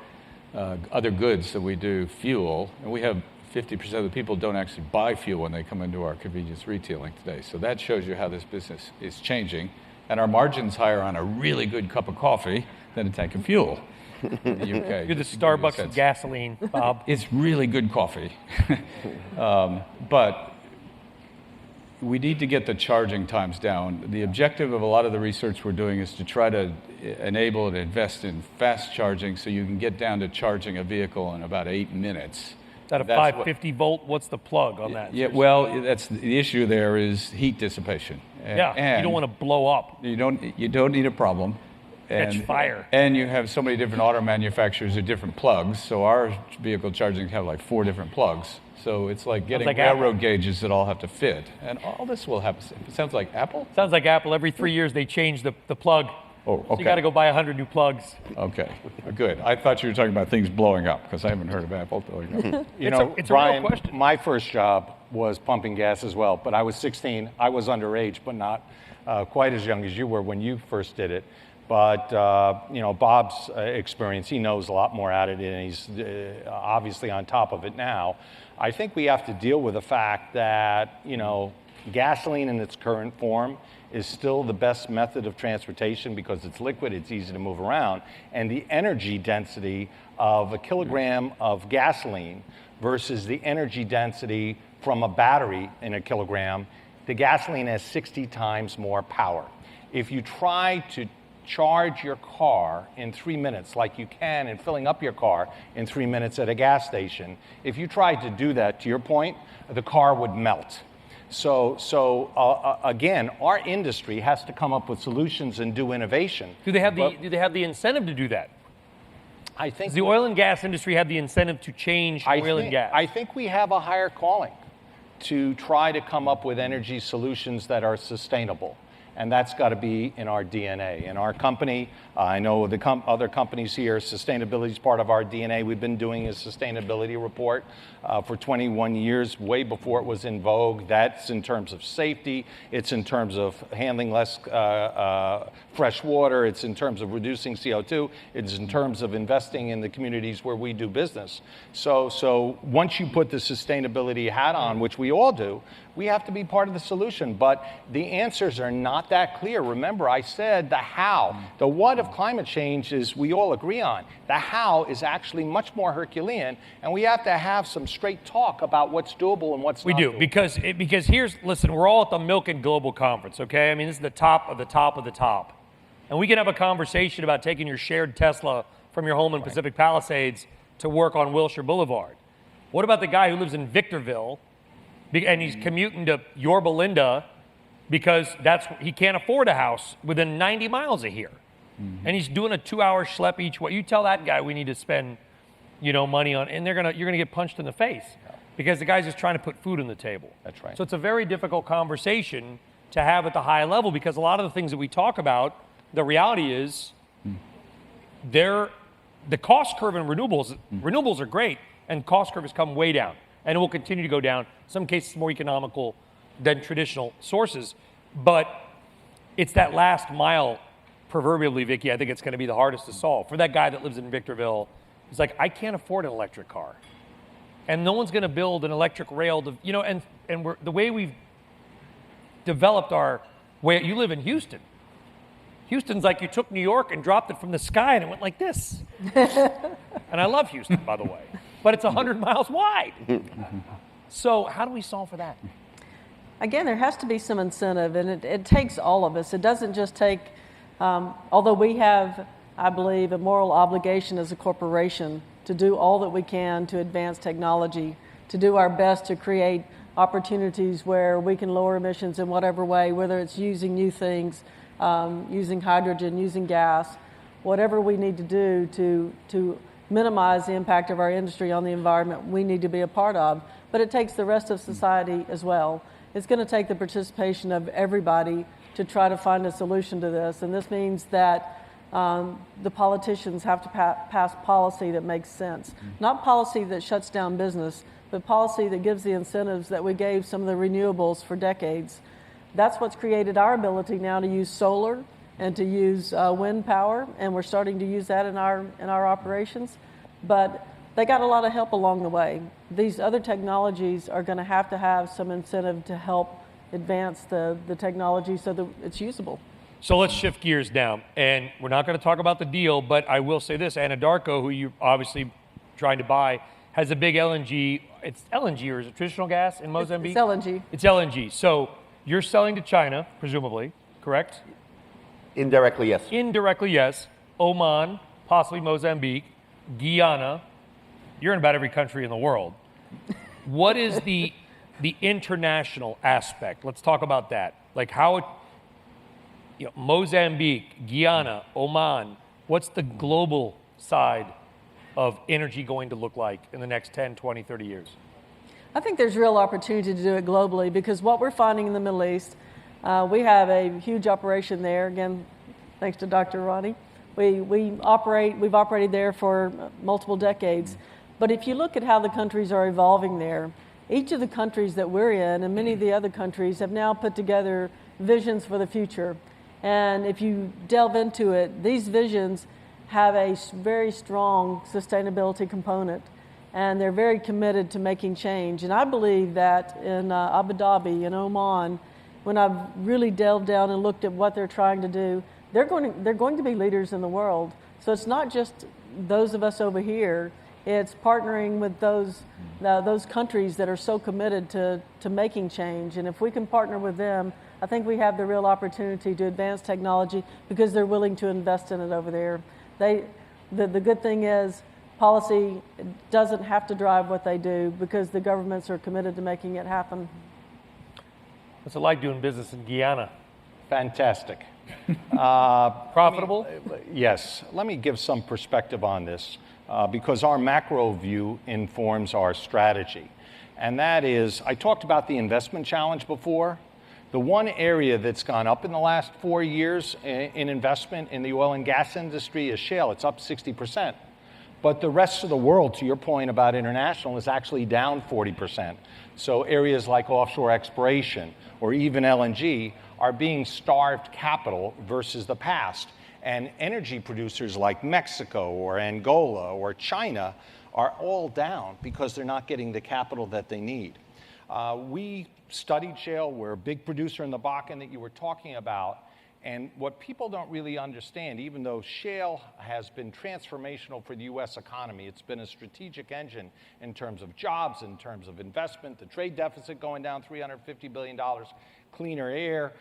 Speaker 6: other goods than we do fuel, and we have 50% of the people don't actually buy fuel when they come into our convenience retailing today. So that shows you how this business is changing, and our margin's higher on a really good cup of coffee than a tank of fuel in the UK.
Speaker 2: You're the Starbucks of gasoline, Bob.
Speaker 6: It's really good coffee, but we need to get the charging times down. The objective of a lot of the research we're doing is to try to enable and invest in fast charging so you can get down to charging a vehicle in about 8 minutes.
Speaker 2: Is that a 550 volt? What's the plug on that?
Speaker 6: Yeah, well, that's the issue there is heat dissipation.
Speaker 2: And you don't want to blow up.
Speaker 6: You don't need a problem.
Speaker 2: Catch fire.
Speaker 6: And you have so many different auto manufacturers with different plugs. So our vehicle charging have like 4 different plugs. So it's like getting railroad gauges that all have to fit. And all this will happen. It sounds like Apple?
Speaker 2: Sounds like Apple. Every 3 years they change the plug.
Speaker 6: Oh, okay.
Speaker 2: So you got to go buy 100 new plugs.
Speaker 6: Okay, good. I thought you were talking about things blowing up, because I haven't heard of Apple blowing up.
Speaker 3: You know,
Speaker 2: it's
Speaker 3: Brian,
Speaker 2: a real question.
Speaker 3: my first job was pumping gas as well, but I was 16. I was underage, but not quite as young as you were when you first did it. But, you know, Bob's experience, he knows a lot more at it, and he's obviously on top of it now. I think we have to deal with the fact that, you know, gasoline in its current form is still the best method of transportation because it's liquid, it's easy to move around, and the energy density of a kilogram of gasoline versus the energy density from a battery in a kilogram, the gasoline has 60 times more power. If you try to charge your car in 3 minutes like you can in filling up your car in 3 minutes at a gas station, if you tried to do that, to your point, the car would melt. So again, our industry has to come up with solutions and do innovation.
Speaker 2: Do they have the incentive to do that?
Speaker 3: I think
Speaker 2: Does the oil and gas industry have the incentive to change oil and gas?
Speaker 3: I think we have a higher calling to try to come up with energy solutions that are sustainable. And that's got to be in our DNA. In our company, I know the other companies here, sustainability is part of our DNA. We've been doing a sustainability report for 21 years, way before it was in vogue. That's in terms of safety. It's in terms of handling less fresh water. It's in terms of reducing CO2. It's in terms of investing in the communities where we do business. So once you put the sustainability hat on, which we all do, we have to be part of the solution. But the answers are not that clear. Remember, I said the how. The what of climate change is we all agree on. The how is actually much more Herculean, and we have to have some straight talk about what's doable and what's not doable.
Speaker 2: We do, because here's, listen, we're all at the Milken Global Conference, okay? I mean, this is the top of the top of the top. And we can have a conversation about taking your shared Tesla from your home in Pacific Palisades to work on Wilshire Boulevard. What about the guy who lives in Victorville and he's commuting to Yorba Linda because he can't afford a house within 90 miles of here? Mm-hmm. And he's doing a 2-hour schlep each way. You tell that guy we need to spend, money on, and you're gonna get punched in the face because the guy's just trying to put food on the table.
Speaker 3: That's right.
Speaker 2: So it's a very difficult conversation to have at the high level because a lot of the things that we talk about, the reality is the cost curve in renewables are great, and cost curve has come way down, and it will continue to go down. In some cases more economical than traditional sources, but it's that last mile, proverbially, Vicki, I think it's going to be the hardest to solve. For that guy that lives in Victorville, he's like, I can't afford an electric car. And no one's going to build an electric rail, and the way we've developed our way, you live in Houston. Houston's like you took New York and dropped it from the sky and it went like this. And I love Houston, by the way, but it's 100 miles wide. So how do we solve for that?
Speaker 4: Again, there has to be some incentive, and it takes all of us. It doesn't just take, although we have, I believe, a moral obligation as a corporation to do all that we can to advance technology, to do our best to create opportunities where we can lower emissions in whatever way, whether it's using new things, using hydrogen, using gas, whatever we need to do to minimize the impact of our industry on the environment, we need to be a part of. But it takes the rest of society as well. It's going to take the participation of everybody to try to find a solution to this. And this means that the politicians have to pass policy that makes sense. Not policy that shuts down business, but policy that gives the incentives that we gave some of the renewables for decades. That's what's created our ability now to use solar and to use wind power, and we're starting to use that in our operations. But they got a lot of help along the way. These other technologies are going to have some incentive to help advance the technology so that it's usable.
Speaker 2: So let's shift gears now, and we're not going to talk about the deal, but I will say this: Anadarko, who you're obviously trying to buy, has a big LNG. It's LNG, or is it traditional gas in Mozambique?
Speaker 4: It's LNG.
Speaker 2: It's LNG. So you're selling to China, presumably, correct?
Speaker 5: Indirectly, yes.
Speaker 2: Indirectly, yes. Oman, possibly Mozambique, Guyana. You're in about every country in the world. What is the international aspect? Let's talk about that. Like how, Mozambique, Guyana, Oman, what's the global side of energy going to look like in the next 10, 20, 30 years?
Speaker 4: I think there's real opportunity to do it globally because what we're finding in the Middle East, we have a huge operation there. Again, thanks to Dr. Ronnie. We've operated there for multiple decades. But if you look at how the countries are evolving there, each of the countries that we're in and many of the other countries have now put together visions for the future. And if you delve into it, these visions have a very strong sustainability component. And they're very committed to making change. And I believe that in Abu Dhabi, in Oman, when I've really delved down and looked at what they're trying to do, they're going to be leaders in the world. So it's not just those of us over here. It's partnering with those countries that are so committed to making change. And if we can partner with them, I think we have the real opportunity to advance technology because they're willing to invest in it over there. The good thing is policy doesn't have to drive what they do because the governments are committed to making it happen.
Speaker 2: What's it like doing business in Guyana?
Speaker 3: Fantastic.
Speaker 2: Profitable?
Speaker 3: Yes. Let me give some perspective on this because our macro view informs our strategy. And that is, I talked about the investment challenge before. The one area that's gone up in the last 4 years in investment in the oil and gas industry is shale. It's up 60%. But the rest of the world, to your point about international, is actually down 40%. So areas like offshore exploration or even LNG are being starved capital versus the past. And energy producers like Mexico or Angola or China are all down because they're not getting the capital that they need. We studied shale. We're a big producer in the Bakken that you were talking about. And what people don't really understand, even though shale has been transformational for the U.S. economy, it's been a strategic engine in terms of jobs, in terms of investment, the trade deficit going down $350 billion, cleaner air,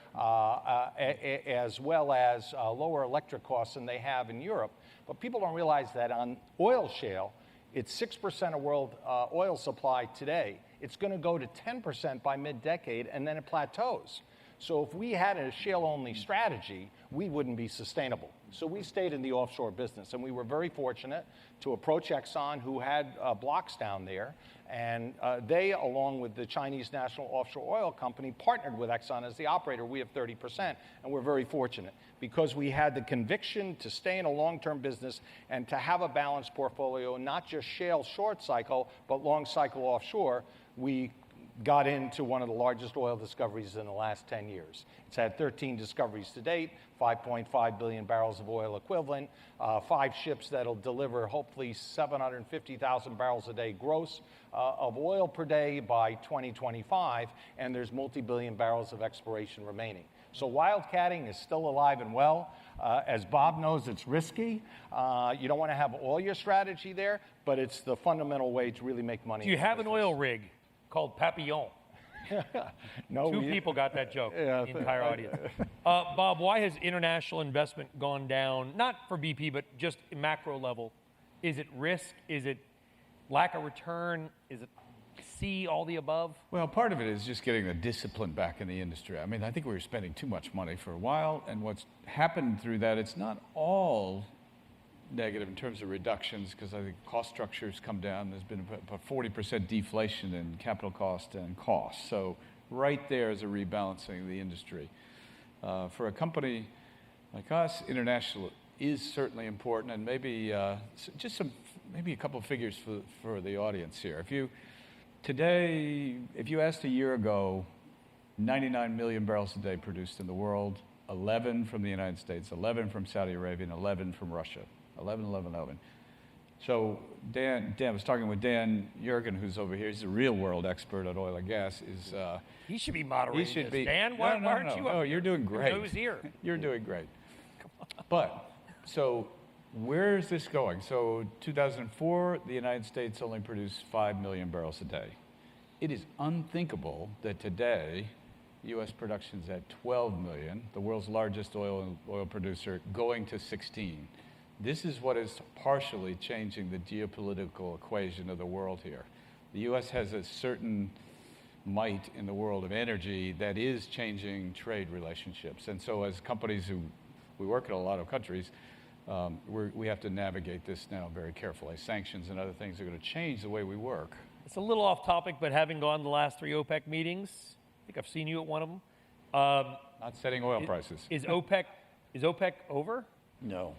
Speaker 3: as well as lower electric costs than they have in Europe. But people don't realize that on oil shale, it's 6% of world oil supply today. It's going to go to 10% by mid-decade, and then it plateaus. So if we had a shale-only strategy, we wouldn't be sustainable. So we stayed in the offshore business, and we were very fortunate to approach Exxon, who had blocks down there, and they, along with the Chinese National Offshore Oil Company, partnered with Exxon as the operator. We have 30%, and we're very fortunate because we had the conviction to stay in a long-term business and to have a balanced portfolio, not just shale short cycle, but long cycle offshore. We got into one of the largest oil discoveries in the last 10 years. It's had 13 discoveries to date, 5.5 billion barrels of oil equivalent, 5 ships that'll deliver hopefully 750,000 barrels a day gross of oil per day by 2025, and there's multi-billion barrels of exploration remaining. So wildcatting is still alive and well. As Bob knows, it's risky. You don't want to have all your strategy there, but it's the fundamental way to really make money.
Speaker 2: Do you have an oil rig called Papillon?
Speaker 3: No.
Speaker 2: Two people got that joke, the entire audience. Bob, why has international investment gone down, not for BP, but just macro level? Is it risk? Is it lack of return? Is it C, all the above?
Speaker 6: Well, part of it is just getting the discipline back in the industry. I mean, I think we were spending too much money for a while, and what's happened through that, it's not all negative in terms of reductions, because I think cost structures come down. There's been about 40% deflation in capital cost and cost. So right there is a rebalancing of the industry. For a company like us, international is certainly important, and maybe maybe a couple of figures for the audience here. If you asked a year ago, 99 million barrels a day produced in the world, 11 from the United States, 11 from Saudi Arabia, and 11 from Russia. 11. So Dan, I was talking with Dan Jurgen, who's over here. He's a real world expert at oil and gas.
Speaker 2: He should be moderating
Speaker 6: he should
Speaker 2: this.
Speaker 6: be,
Speaker 2: Dan, why aren't you?
Speaker 6: Oh, you're doing great.
Speaker 2: Who's here?
Speaker 6: You're doing great. But, so where is this going? So 2004, the United States only produced 5 million barrels a day. It is unthinkable that today, U.S. production is at 12 million, the world's largest oil producer, going to 16. This is what is partially changing the geopolitical equation of the world here. The U.S. has a certain might in the world of energy that is changing trade relationships. And so as companies we work in a lot of countries, we have to navigate this now very carefully. Sanctions and other things are going to change the way we work.
Speaker 2: It's a little off topic, but having gone to the last 3 OPEC meetings, I think I've seen you at one of them.
Speaker 6: Not setting oil prices.
Speaker 2: Is OPEC Is OPEC over?
Speaker 6: No,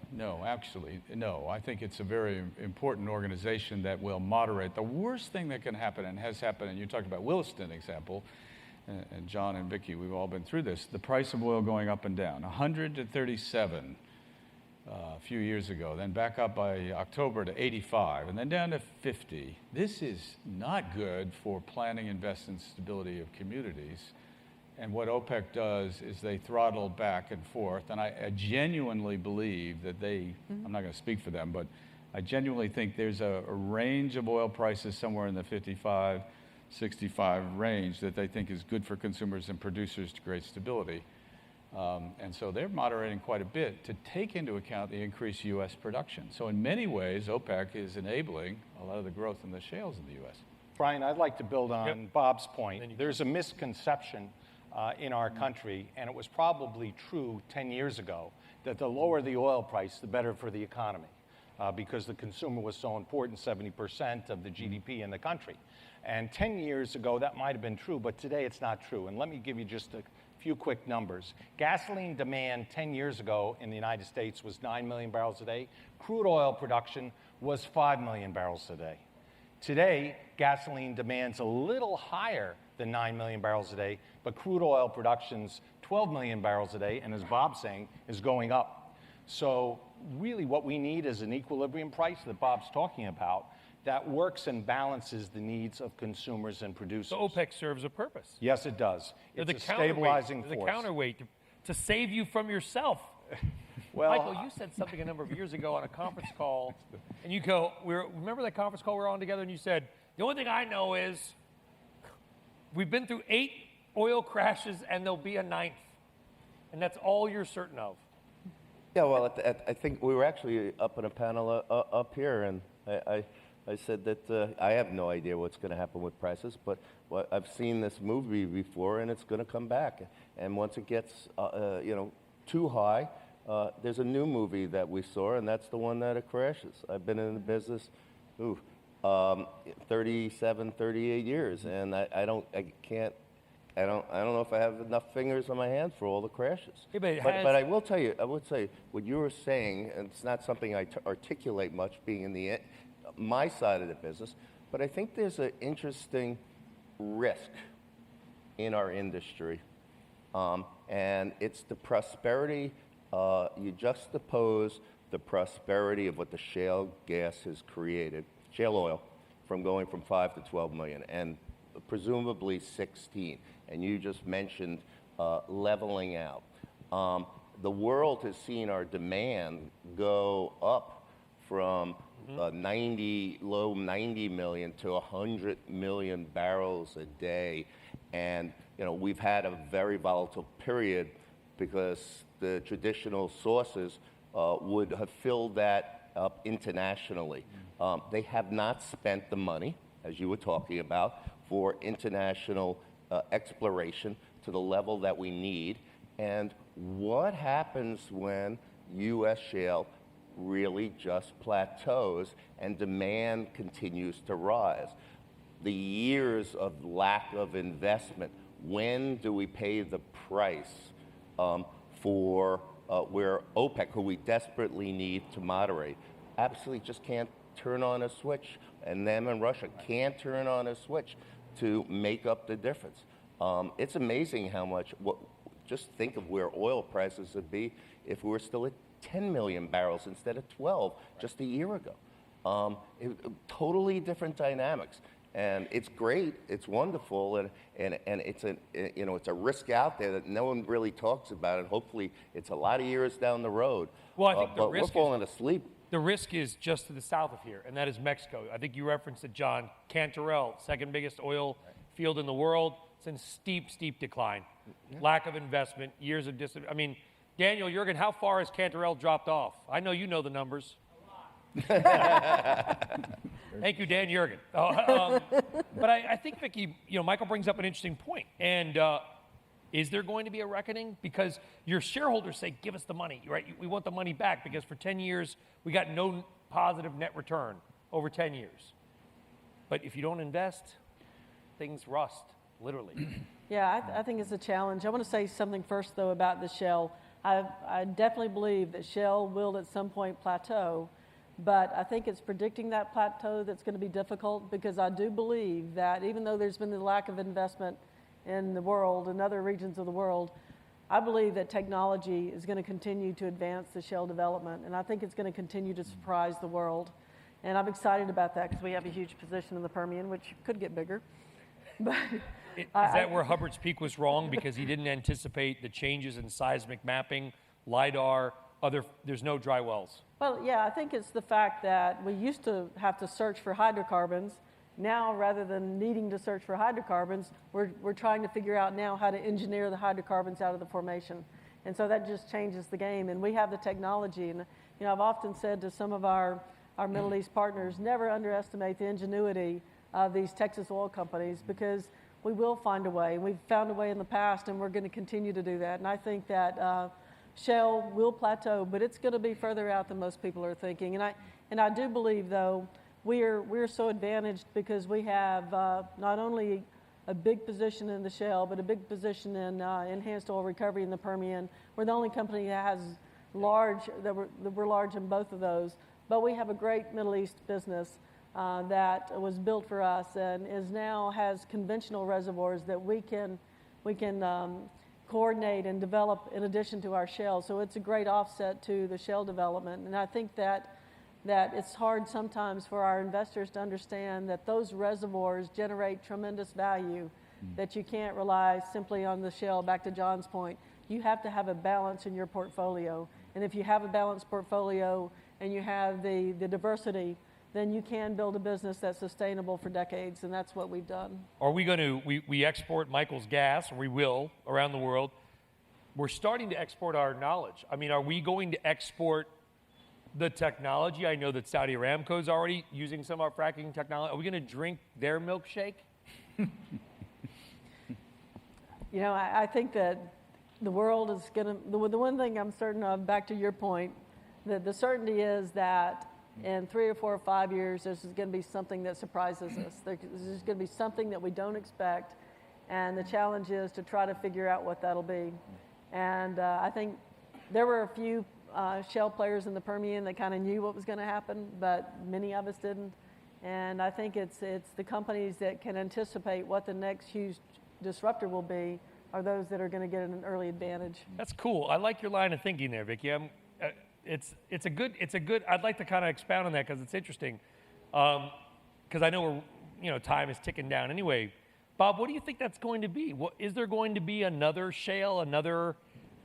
Speaker 6: actually, no. I think it's a very important organization that will moderate. The worst thing that can happen, and has happened, and you talked about Williston example, and John and Vicki, we've all been through this, the price of oil going up and down, 100 to 37 a few years ago, then back up by October to 85, and then down to 50. This is not good for planning, investment, stability of communities. And what OPEC does is they throttle back and forth. And I genuinely believe that I'm not going to speak for them, but I genuinely think there's a range of oil prices somewhere in the 55, 65 range that they think is good for consumers and producers to create stability. And so they're moderating quite a bit to take into account the increased U.S. production. So in many ways, OPEC is enabling a lot of the growth in the shales in the U.S.
Speaker 3: Brian, I'd like to build on Bob's point. There's a misconception in our country, and it was probably true 10 years ago, that the lower the oil price, the better for the economy, because the consumer was so important, 70% of the GDP in the country. And 10 years ago, that might have been true, but today it's not true. And let me give you just a few quick numbers. Gasoline demand 10 years ago in the United States was 9 million barrels a day. Crude oil production was 5 million barrels a day. Today, gasoline demand's a little higher than 9 million barrels a day, but crude oil production's 12 million barrels a day, and as Bob's saying, is going up. So really what we need is an equilibrium price that Bob's talking about that works and balances the needs of consumers and producers.
Speaker 2: So OPEC serves a purpose.
Speaker 3: Yes, it does. It's a stabilizing force.
Speaker 2: The counterweight to save you from yourself.
Speaker 3: Well,
Speaker 2: Michael, you said something a number of years ago on a conference call, and you go, remember that conference call we were on together, and you said, the only thing I know is we've been through 8 oil crashes, and there'll be a 9th. And that's all you're certain of.
Speaker 5: Yeah, well, I think we were actually up in a panel up here, and I said that I have no idea what's going to happen with prices, but I've seen this movie before, and it's going to come back. And once it gets, too high, there's a new movie that we saw, and that's the one that it crashes. I've been in the business, 37, 38 years, and I don't know if I have enough fingers on my hands for all the crashes.
Speaker 2: Yeah,
Speaker 5: but I will tell you, what you were saying, and it's not something I articulate much, being in my side of the business, but I think there's an interesting risk in our industry, and it's the prosperity. You juxtapose the prosperity of what the shale gas has created, shale oil, from going from 5 to 12 million, and presumably 16. And you just mentioned leveling out. The world has seen our demand go up from low 90 million to 100 million barrels a day. And we've had a very volatile period because the traditional sources would have filled that up internationally. They have not spent the money, as you were talking about, for international exploration to the level that we need. And what happens when U.S. shale really just plateaus and demand continues to rise? The years of lack of investment, when do we pay the price for where OPEC, who we desperately need to moderate, absolutely just can't turn on a switch, and them and Russia can't turn on a switch to make up the difference. It's amazing how much, just think of where oil prices would be if we were still at 10 million barrels instead of 12 just a year ago. Totally different dynamics. And it's great, it's wonderful, and it's a risk out there that no one really talks about, and hopefully it's a lot of years down the road.
Speaker 2: Well, I think
Speaker 5: but we're falling asleep.
Speaker 2: The risk is just to the south of here, and that is Mexico. I think you referenced it, John. Cantarell, second biggest oil field in the world. It's in steep, steep decline. Yeah. Lack of investment, years of Daniel, Jurgen, how far has Cantarell dropped off? I know you know the numbers. Thank you, Dan Jurgen. But I think, Vicki, Michael brings up an interesting point. And is there going to be a reckoning? Because your shareholders say, give us the money, right? We want the money back because for 10 years, we got no positive net return over 10 years. But if you don't invest, things rust, literally.
Speaker 4: Yeah, I think it's a challenge. I want to say something first, though, about the shale. I definitely believe that shale will at some point plateau, but I think it's predicting that plateau that's going to be difficult, because I do believe that even though there's been the lack of investment in the world, in other regions of the world, I believe that technology is going to continue to advance the shale development, and I think it's going to continue to surprise the world. And I'm excited about that because we have a huge position in the Permian, which could get bigger. But
Speaker 2: is that where Hubbard's Peak was wrong, because he didn't anticipate the changes in seismic mapping, LIDAR, there's no dry wells?
Speaker 4: Well, yeah, I think it's the fact that we used to have to search for hydrocarbons. Now, rather than needing to search for hydrocarbons, we're trying to figure out now how to engineer the hydrocarbons out of the formation. And so that just changes the game. And we have the technology. And I've often said to some of our Middle East partners, never underestimate the ingenuity of these Texas oil companies, because we will find a way. We've found a way in the past, and we're going to continue to do that. And I think that shale will plateau, but it's going to be further out than most people are thinking. And I do believe, though, we're so advantaged because we have not only a big position in the shale, but a big position in enhanced oil recovery in the Permian. We're the only company that has we're large in both of those. But we have a great Middle East business that was built for us and now has conventional reservoirs that we can coordinate and develop in addition to our shale. So it's a great offset to the shale development. And I think that it's hard sometimes for our investors to understand that those reservoirs generate tremendous value, that you can't rely simply on the shale. Back to John's point, you have to have a balance in your portfolio. And if you have a balanced portfolio and you have the diversity, then you can build a business that's sustainable for decades, and that's what we've done.
Speaker 2: Are we going to, we export Michael's gas, or we will, around the world. We're starting to export our knowledge. I mean, are we going to export the technology? I know that Saudi Aramco is already using some of our fracking technology. Are we going to drink their milkshake?
Speaker 4: I think that the world is going to, the one thing I'm certain of, back to your point, that the certainty is that in 3 or 4 or 5 years, there's going to be something that surprises us. There's going to be something that we don't expect, and the challenge is to try to figure out what that'll be. And I think there were a few shale players in the Permian that kind of knew what was going to happen, but many of us didn't. And I think it's the companies that can anticipate what the next huge disruptor will be are those that are going to get an early advantage.
Speaker 2: That's cool. I like your line of thinking there, Vicki. It's a good. I'd like to kind of expound on that because it's interesting. Because I know time is ticking down anyway. Bob, what do you think that's going to be? Is there going to be another shale, another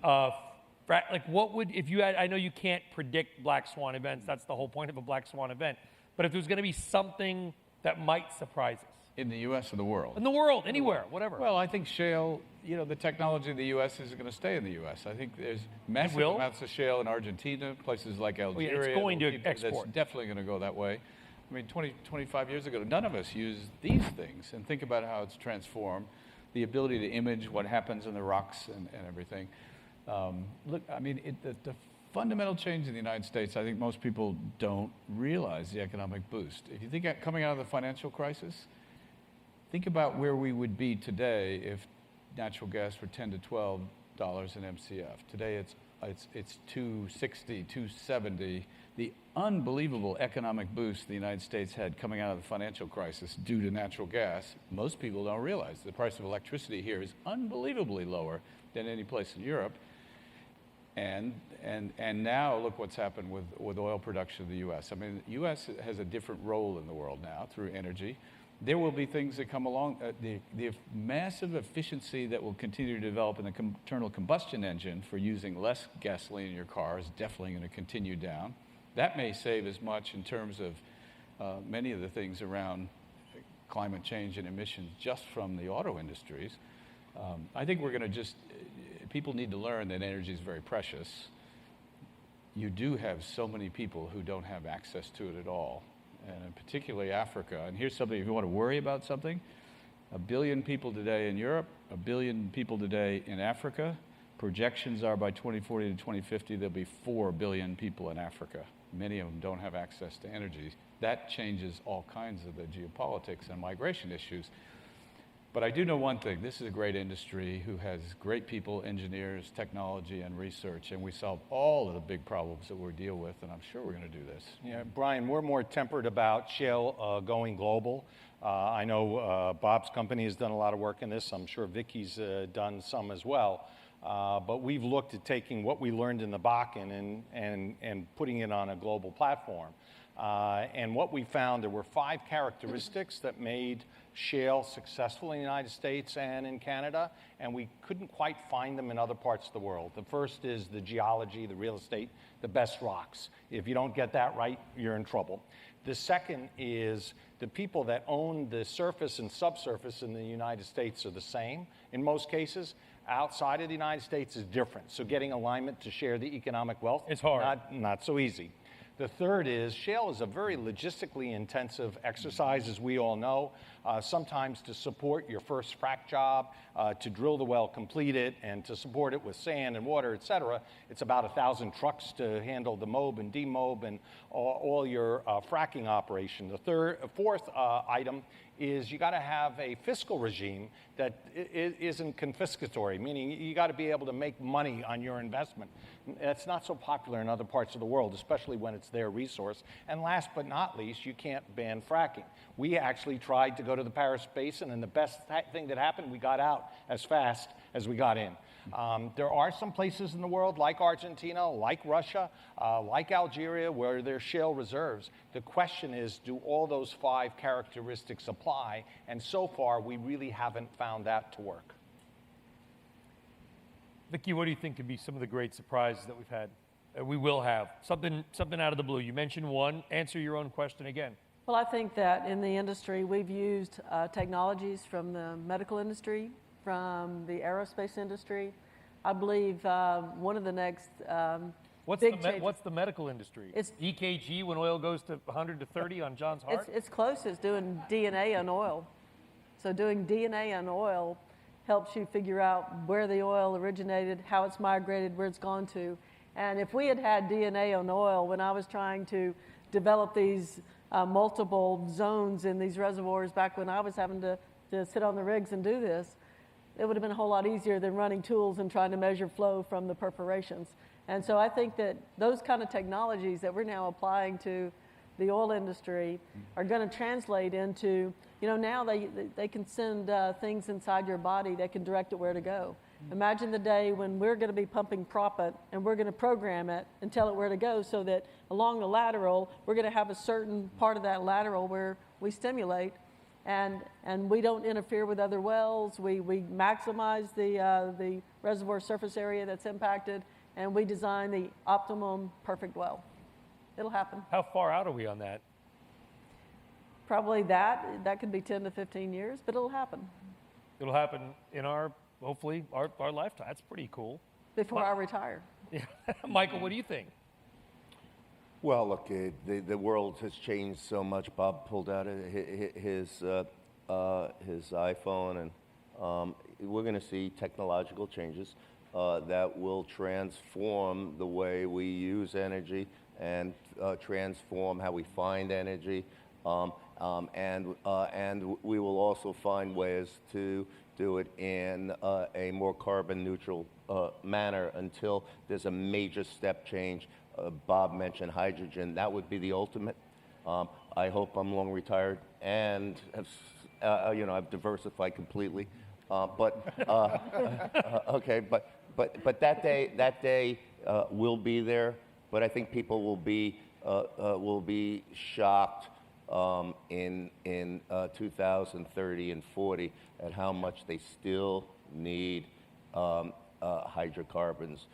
Speaker 2: what would, if you had, I know you can't predict black swan events. That's the whole point of a black swan event. But if there's going to be something that might surprise us.
Speaker 6: In the U.S. or the world?
Speaker 2: In the world, anywhere, whatever.
Speaker 6: Well, I think shale, the technology in the U.S. is going to stay in the U.S. I think there's massive amounts of shale in Argentina, places like Algeria.
Speaker 2: It's going to export.
Speaker 6: That's definitely going to go that way. I mean, 25 years ago, none of us used these things. And think about how it's transformed, the ability to image what happens in the rocks and everything. Look, I mean, the fundamental change in the United States, I think most people don't realize the economic boost. If you think coming out of the financial crisis, think about where we would be today if natural gas were $10 to $12 an MCF. Today it's $2.60, $2.70. The unbelievable economic boost the United States had coming out of the financial crisis due to natural gas, most people don't realize. The price of electricity here is unbelievably lower than any place in Europe. And now look what's happened with oil production in the U.S. I mean, the U.S. has a different role in the world now through energy. There will be things that come along. The massive efficiency that will continue to develop in the internal combustion engine for using less gasoline in your car is definitely going to continue down. That may save as much in terms of many of the things around climate change and emissions just from the auto industries. I think we're going to people need to learn that energy is very precious. You do have so many people who don't have access to it at all. And particularly Africa. And here's something, if you want to worry about something, 1 billion people today in Europe, 1 billion people today in Africa. Projections are by 2040 to 2050, there'll be 4 billion people in Africa. Many of them don't have access to energy. That changes all kinds of the geopolitics and migration issues. But I do know one thing. This is a great industry who has great people, engineers, technology, and research, and we solve all of the big problems that we deal with, and I'm sure we're going to do this.
Speaker 3: Yeah, Brian, we're more tempered about shale going global. I know Bob's company has done a lot of work in this. I'm sure Vicki's done some as well. But we've looked at taking what we learned in the Bakken and putting it on a global platform. And what we found, there were 5 characteristics that made shale successful in the United States and in Canada, and we couldn't quite find them in other parts of the world. The first is the geology, the real estate, the best rocks. If you don't get that right, you're in trouble. The second is the people that own the surface and subsurface in the United States are the same in most cases. Outside of the United States is different. So getting alignment to share the economic wealth
Speaker 2: is hard.
Speaker 3: Not so easy. The third is shale is a very logistically intensive exercise, as we all know. Sometimes to support your first frac job, to drill the well, complete it, and to support it with sand and water, et cetera, it's about 1,000 trucks to handle the mob and demob and all your fracking operation. The fourth item is you got to have a fiscal regime that isn't confiscatory, meaning you got to be able to make money on your investment. That's not so popular in other parts of the world, especially when it's their resource. And last but not least, you can't ban fracking. We actually tried to go to the Paris Basin, and the best thing that happened, we got out as fast as we got in. There are some places in the world, like Argentina, like Russia, like Algeria, where there's shale reserves. The question is, do all those 5 characteristics apply? And so far, we really haven't found that to work.
Speaker 2: Vicki, what do you think could be some of the great surprises that we've had? We will have something out of the blue. You mentioned one. Answer your own question again.
Speaker 4: Well, I think that in the industry, we've used technologies from the medical industry, from the aerospace industry. I believe one of the next
Speaker 2: What's the medical industry? It's EKG when oil goes to 100 to 30 on John's heart?
Speaker 4: It's close. It's doing DNA on oil. So doing DNA on oil helps you figure out where the oil originated, how it's migrated, where it's gone to. And if we had had DNA on oil when I was trying to develop these multiple zones in these reservoirs back when I was having to sit on the rigs and do this, it would have been a whole lot easier than running tools and trying to measure flow from the perforations. And so I think that those kind of technologies that we're now applying to the oil industry are going to translate into, now they can send things inside your body that can direct it where to go. Imagine the day when we're going to be pumping proppant and we're going to program it and tell it where to go, so that along the lateral, we're going to have a certain part of that lateral where we stimulate and we don't interfere with other wells. We maximize the reservoir surface area that's impacted, and we design the optimum perfect well. It'll happen.
Speaker 2: How far out are we on that?
Speaker 4: Probably that could be 10 to 15 years, but it'll happen.
Speaker 2: It'll happen in hopefully our lifetime. That's pretty cool.
Speaker 4: Before I retire.
Speaker 2: Yeah. Michael, what do you think?
Speaker 5: Well, look, the world has changed so much. Bob pulled out his iPhone, and we're going to see technological changes that will transform the way we use energy and transform how we find energy. And we will also find ways to do it in a more carbon neutral manner until there's a major step change. Bob mentioned hydrogen. That would be the ultimate. I hope I'm long retired and have, I've diversified completely. Okay, but that day will be there. But I think people will be shocked in 2030 and 40 at how much they still need hydrocarbons,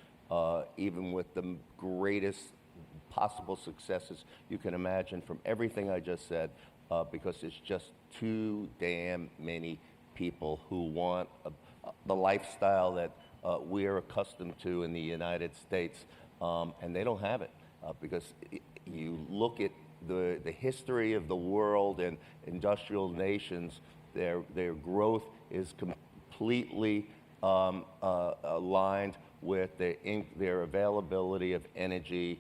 Speaker 5: even with the greatest possible successes you can imagine from everything I just said, because there's just too damn many people who want the lifestyle that we're accustomed to in the United States, and they don't have it, because you look at the history of the world and industrial nations, their growth is completely aligned with their availability of energy,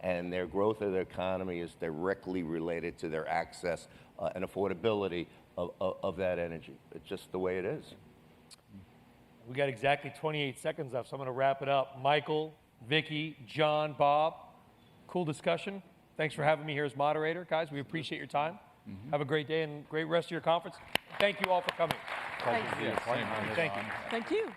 Speaker 5: and their growth of their economy is directly related to their access and affordability of that energy. It's just the way it is.
Speaker 2: We got exactly 28 seconds left, so I'm going to wrap it up. Michael, Vicki, John, Bob, cool discussion. Thanks for having me here as moderator. Guys, we appreciate your time. Have a great day and great rest of your conference. Thank you all for coming.
Speaker 4: Thank you.
Speaker 2: Thank you.
Speaker 4: Thank you.